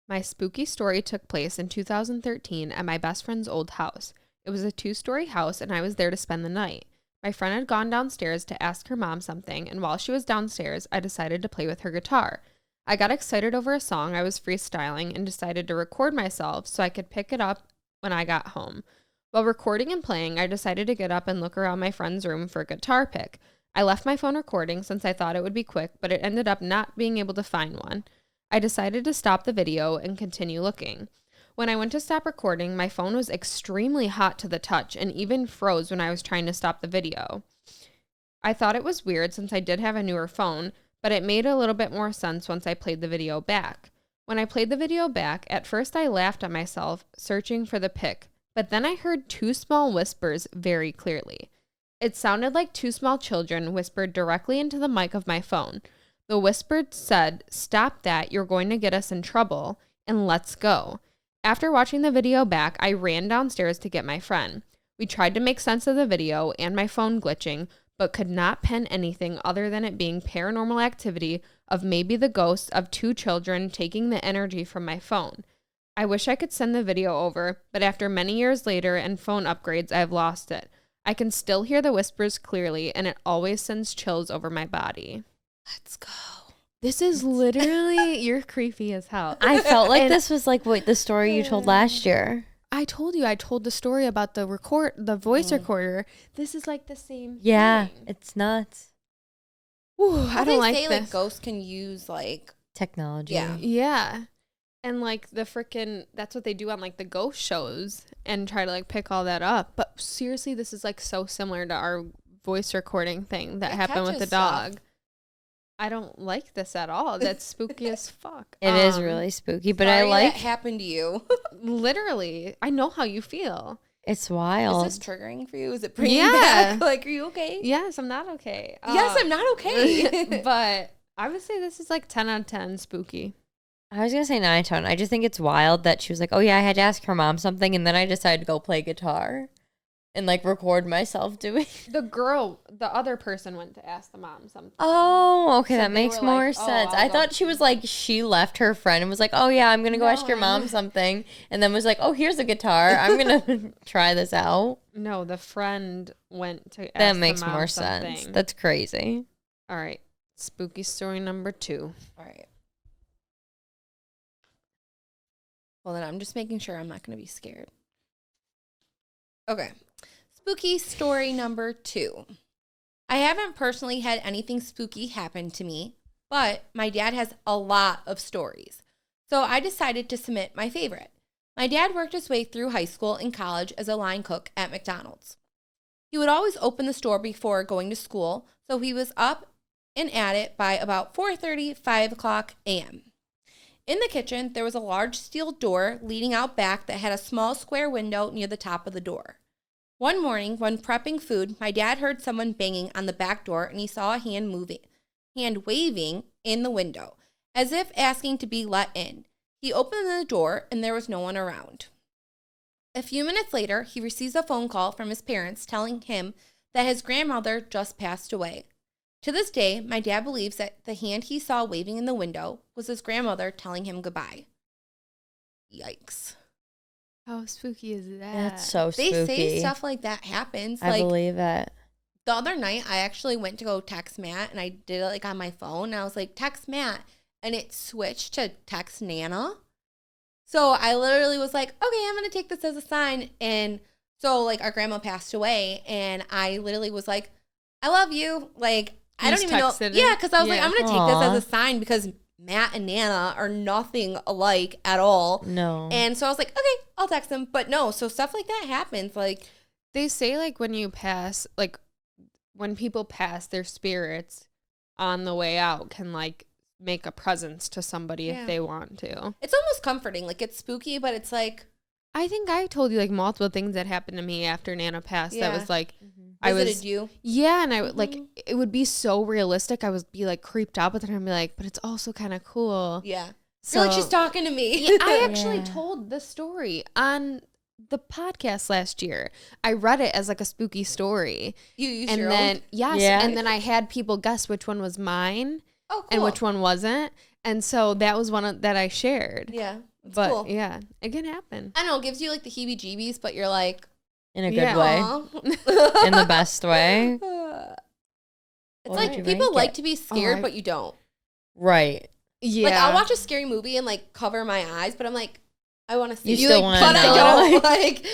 S1: My spooky story took place in 2013 at my best friend's old house. It was a 2-story house, and I was there to spend the night. My friend had gone downstairs to ask her mom something, and while she was downstairs, I decided to play with her guitar. I got excited over a song I was freestyling and decided to record myself so I could pick it up when I got home. While recording and playing, I decided to get up and look around my friend's room for a guitar pick. I left my phone recording since I thought it would be quick, but it ended up not being able to find one. I decided to stop the video and continue looking. When I went to stop recording, my phone was extremely hot to the touch and even froze when I was trying to stop the video. I thought it was weird since I did have a newer phone, but it made a little bit more sense once I played the video back. When I played the video back, at first I laughed at myself, searching for the pic, but then I heard 2 small whispers very clearly. It sounded like 2 small children whispered directly into the mic of my phone. The whisper said, "Stop that, you're going to get us in trouble, and let's go." After watching the video back, I ran downstairs to get my friend. We tried to make sense of the video and my phone glitching, but could not pen anything other than it being paranormal activity of maybe the ghosts of 2 children taking the energy from my phone. I wish I could send the video over, but after many years later and phone upgrades, I've lost it. I can still hear the whispers clearly, and it always sends chills over my body.
S2: Let's go.
S1: This is literally, you're creepy as hell.
S3: I felt like this was like what the story you told last year.
S1: I told the story about the voice recorder. This is like the same
S3: thing. It's nuts.
S1: Ooh, I don't like
S2: this.
S1: Like
S2: ghosts can use like
S3: technology.
S1: Yeah. And like that's what they do on like the ghost shows and try to like pick all that up. But seriously, this is like so similar to our voice recording thing that happened with the dog. Stuff. I don't like this at all. That's spooky as fuck.
S3: It is really spooky, but I like
S2: that happened to you.
S1: Literally, I know how you feel.
S3: It's wild.
S2: Is this triggering for you? Is it bringing back? Like, are you okay?
S1: Yes, I'm not okay.
S2: Yes, I'm not okay.
S1: But I would say this is like 10 out of 10 spooky.
S3: I was going to say 9 out of 10. I just think it's wild that she was like, oh yeah, I had to ask her mom something, and then I decided to go play guitar and like record myself doing.
S1: The other person went to ask the mom something.
S3: Oh, okay, so that makes more sense. I thought she was like, she left her friend and was like, oh yeah, I'm going to go ask your mom something. And then was like, oh, here's a guitar. I'm going to try this out.
S1: No, the friend went to ask
S3: That makes
S1: the mom
S3: more
S1: something.
S3: sense. That's crazy.
S1: All right. Spooky story number 2.
S2: All right. Well, then I'm just making sure I'm not going to be scared. Okay. Spooky story number 2. I haven't personally had anything spooky happen to me, but my dad has a lot of stories. So I decided to submit my favorite. My dad worked his way through high school and college as a line cook at McDonald's. He would always open the store before going to school, so he was up and at it by about 4:30, 5 o'clock a.m. In the kitchen, there was a large steel door leading out back that had a small square window near the top of the door. One morning, when prepping food, my dad heard someone banging on the back door and he saw a hand waving in the window, as if asking to be let in. He opened the door and there was no one around. A few minutes later, he receives a phone call from his parents telling him that his grandmother just passed away. To this day, my dad believes that the hand he saw waving in the window was his grandmother telling him goodbye. Yikes.
S1: How spooky is that?
S3: That's so spooky.
S2: They say stuff like that happens.
S3: I believe it.
S2: The other night, I actually went to go text Matt, and I did it like on my phone. And I was like, text Matt, and it switched to text Nana. So I literally was like, okay, I'm going to take this as a sign. And so like our grandma passed away, and I literally was like, I love you. Like, I don't even know. Yeah, because I was like, I'm going to take this as a sign because Matt and Nana are nothing alike at all.
S3: No.
S2: And so I was like, okay, I'll text them. But no, so stuff like that happens. Like,
S1: they say like when you pass, like when people pass, their spirits on the way out can like make a presence to somebody if they want to.
S2: It's almost comforting. Like, it's spooky, but it's like,
S1: I think I told you like multiple things that happened to me after Nana passed. That was like,
S2: I visited you.
S1: Yeah, and I would like, it would be so realistic. I would be like creeped out, but then I'd be like, but it's also kind of cool.
S2: Yeah.
S1: So
S2: You're like, she's talking to me.
S1: Yeah, I actually told the story on the podcast last year. I read it as like a spooky story.
S2: You used
S1: and
S2: your
S1: then
S2: own?
S1: and then I had people guess which one was mine and which one wasn't. And so that was one that I shared.
S2: Yeah.
S1: But
S2: cool.
S1: yeah, it can happen.
S2: I don't know, it gives you like the heebie-jeebies, but you're like,
S3: in a good way. In the best way.
S2: It's like people like to be scared, but you don't.
S3: Right.
S1: Yeah.
S2: Like, I'll watch a scary movie and like cover my eyes, but I'm like, I want to see
S3: you still
S2: like,
S3: want to know.
S2: I don't like.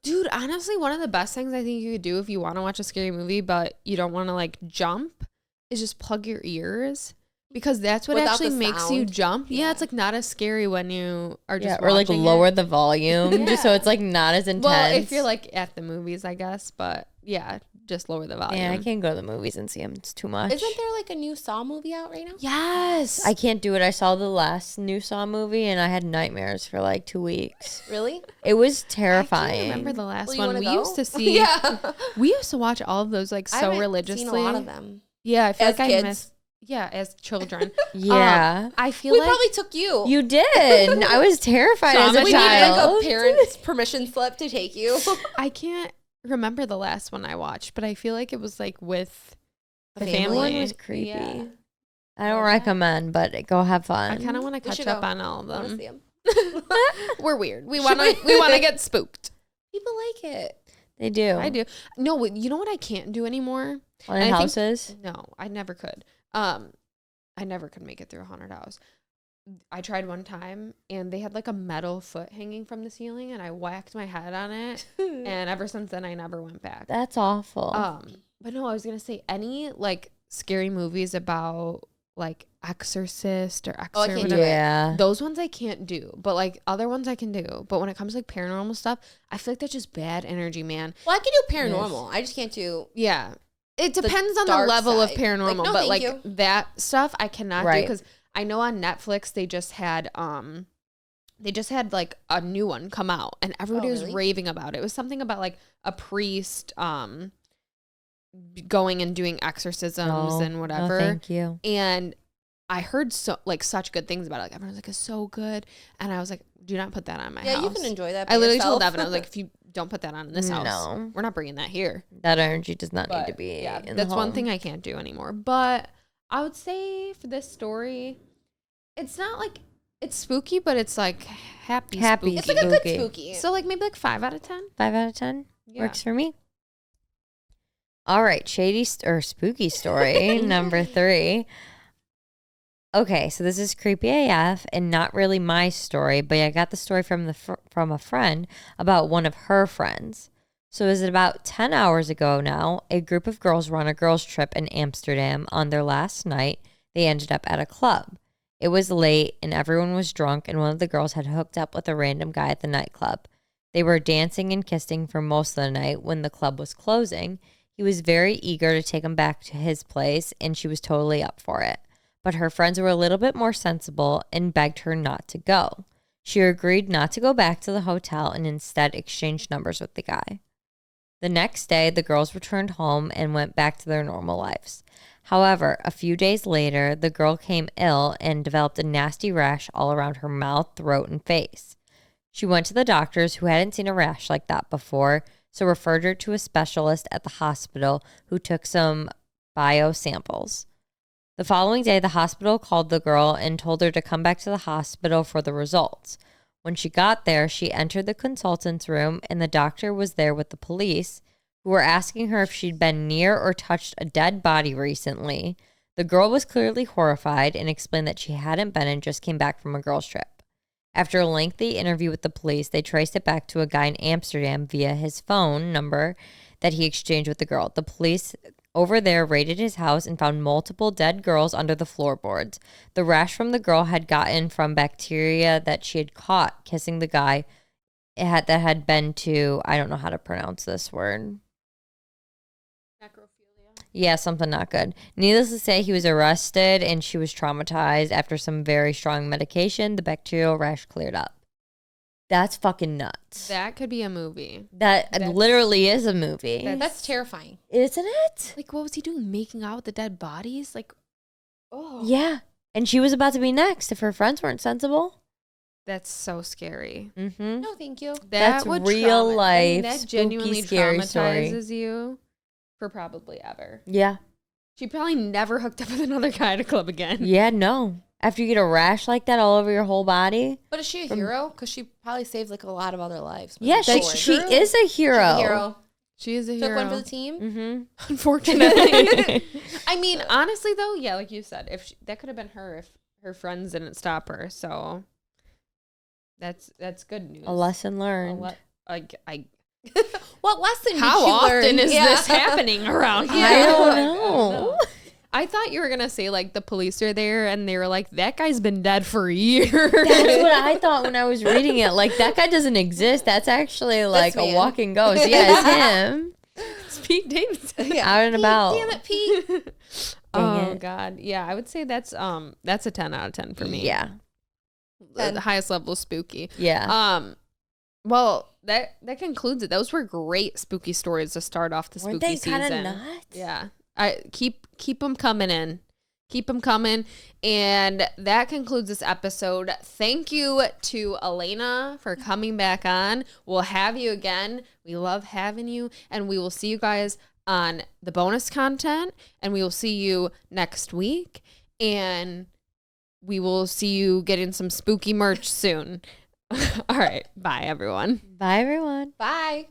S1: Dude, honestly, one of the best things I think you could do if you want to watch a scary movie, but you don't want to like jump, is just plug your ears. Because that's what
S2: Without
S1: actually
S2: the
S1: makes
S2: sound.
S1: you jump. Yeah, it's like not as scary when you are just
S3: or like
S1: watching
S3: lower
S1: it.
S3: the volume just so it's like not as intense.
S1: Well, if you're like at the movies, I guess, but yeah, just lower the volume.
S3: Yeah, I can't go to the movies and see them. It's too much.
S2: Isn't there like a new Saw movie out right now?
S1: Yes.
S3: I can't do it. I saw the last new Saw movie and I had nightmares for like 2 weeks.
S2: Really?
S3: It was
S1: I
S3: terrifying.
S1: can't remember the last
S2: Well,
S1: one.
S2: wanna
S1: We
S2: go?
S1: used to see.
S2: Yeah.
S1: We used to watch all of those like
S2: I
S1: so
S2: haven't
S1: religiously.
S2: seen a lot of them.
S1: Yeah, I feel
S2: As
S1: like
S2: kids.
S1: I missed. Yeah, as children.
S3: Yeah.
S1: I feel
S2: We
S1: like
S2: probably took you.
S3: You did. I was terrified as a
S2: we
S3: child.
S2: need like a parent's permission slip to take you.
S1: I can't remember the last one I watched, but I feel like it was like with the
S3: That
S1: family.
S3: one was creepy.
S1: Yeah.
S3: I don't recommend, but go have fun.
S1: I kind of want to catch
S2: should
S1: up
S2: go.
S1: on all of
S2: I wanna
S1: them.
S2: see 'em.
S1: We're weird. We want to get spooked.
S2: People like it.
S3: They do.
S1: I do. No, you know what I can't do anymore?
S3: Haunted
S1: And I think-
S3: houses.
S1: No, I never could. I never could make it through a haunted house. I tried one time and they had like a metal foot hanging from the ceiling and I whacked my head on it. And ever since then I never went back.
S3: That's awful.
S1: But no, I was gonna say any like scary movies about like Exorcist or
S2: Oh, I can't
S1: Exorcist.
S2: do it.
S3: Yeah.
S1: Those ones I can't do, but like other ones I can do. But when it comes to like paranormal stuff, I feel like that's just bad energy, man.
S2: Well, I can do paranormal. I just can't do.
S1: Yeah. It depends on the
S2: dark
S1: level of
S2: side.
S1: paranormal,
S2: Like, no,
S1: but
S2: thank
S1: like
S2: you.
S1: that stuff I cannot do
S3: Right.
S1: because I know on Netflix they just had like a new one come out and everybody
S2: Oh,
S1: was
S2: really?
S1: raving about it. It was something about like a priest going and doing exorcisms
S3: No.
S1: and whatever.
S3: No, thank you.
S1: And I heard such good things about it. Like everyone was like, it's so good. And I was like, do not put that on my house.
S2: Yeah, you can enjoy that. By
S1: I literally
S2: yourself.
S1: told Evan, I was like, if you don't put that on in this house,
S3: No.
S1: we're not bringing that here.
S3: That energy does not need to
S1: But,
S3: be.
S1: yeah,
S3: in
S1: that's
S3: the
S1: one
S3: home.
S1: thing I can't do anymore. But I would say for this story, it's not like it's spooky, but it's like happy spooky.
S2: It's like a good
S3: Spooky.
S2: spooky.
S1: So like maybe like 5 out of 10.
S3: 5 out of 10
S1: Yeah.
S3: works for me. All right, or spooky story number 3. Okay, so this is creepy AF and not really my story, but I got the story from from a friend about one of her friends. So is it about 10 hours ago now? A group of girls were on a girls' trip in Amsterdam. On their last night, they ended up at a club. It was late and everyone was drunk, and one of the girls had hooked up with a random guy at the nightclub. They were dancing and kissing for most of the night. When the club was closing, he was very eager to take them back to his place, and she was totally up for it. But her friends were a little bit more sensible and begged her not to go. She agreed not to go back to the hotel and instead exchanged numbers with the guy. The next day, the girls returned home and went back to their normal lives. However, a few days later, the girl came ill and developed a nasty rash all around her mouth, throat, and face. She went to the doctors, who hadn't seen a rash like that before, so referred her to a specialist at the hospital who took some bio samples. The following day, the hospital called the girl and told her to come back to the hospital for the results. When she got there, she entered the consultant's room, and the doctor was there with the police, who were asking her if she'd been near or touched a dead body recently. The girl was clearly horrified and explained that she hadn't been and just came back from a girls' trip. After a lengthy interview with the police, they traced it back to a guy in Amsterdam via his phone number that he exchanged with the girl. The police over there raided his house and found multiple dead girls under the floorboards. The rash from the girl had gotten from bacteria that she had caught kissing the guy that had been to, I don't know how to pronounce this word. Necrophilia. Yeah, something not good. Needless to say, he was arrested and she was traumatized. After some very strong medication, the bacterial rash cleared up. That's fucking nuts.
S1: That could be a movie.
S3: That's literally is a movie.
S2: That's terrifying.
S3: Isn't it?
S1: Like, what was he doing? Making out with the dead bodies? Like, oh.
S3: Yeah. And she was about to be next if her friends weren't sensible.
S1: That's so scary.
S3: Mm-hmm.
S2: No, thank you.
S3: That's real life.
S1: That genuinely
S3: scary
S1: traumatizes
S3: story.
S1: You for probably ever.
S3: Yeah.
S1: She probably never hooked up with another guy at a club again.
S3: Yeah, no. After you get a rash like that all over your whole body.
S2: But is she a hero? Because she probably saved like a lot of other lives.
S3: Yeah, she is a hero.
S2: She's a hero.
S1: She is a hero.
S2: Took one for the team.
S3: Mm-hmm.
S1: Unfortunately. I mean, honestly, though, yeah, like you said, that could have been her if her friends didn't stop her. So that's good news.
S3: A lesson learned.
S2: What lesson?
S1: How
S2: did you
S1: often
S2: learn?
S1: is this happening around here?
S3: I don't know.
S1: I thought you were going to say, like, the police are there, and they were like, that guy's been dead for years.
S3: That's what I thought when I was reading it. Like, that guy doesn't exist. That's actually, like, a walking ghost. Yeah, it's him.
S1: It's Pete Davidson.
S3: Yeah. Out and about.
S2: Damn it, Pete.
S1: Oh, God. Yeah, I would say that's a 10 out of 10 for me.
S3: Yeah.
S1: The highest level of spooky.
S3: Yeah.
S1: Well, that concludes it. Those were great spooky stories to start off the spooky season.
S3: Weren't they kind of nuts?
S1: Yeah. I keep them coming in. Keep them coming. And that concludes this episode. Thank you to Alaina for coming back on. We'll have you again. We love having you. And we will see you guys on the bonus content. And we will see you next week. And we will see you getting some spooky merch soon. All right. Bye, everyone.
S3: Bye, everyone.
S2: Bye.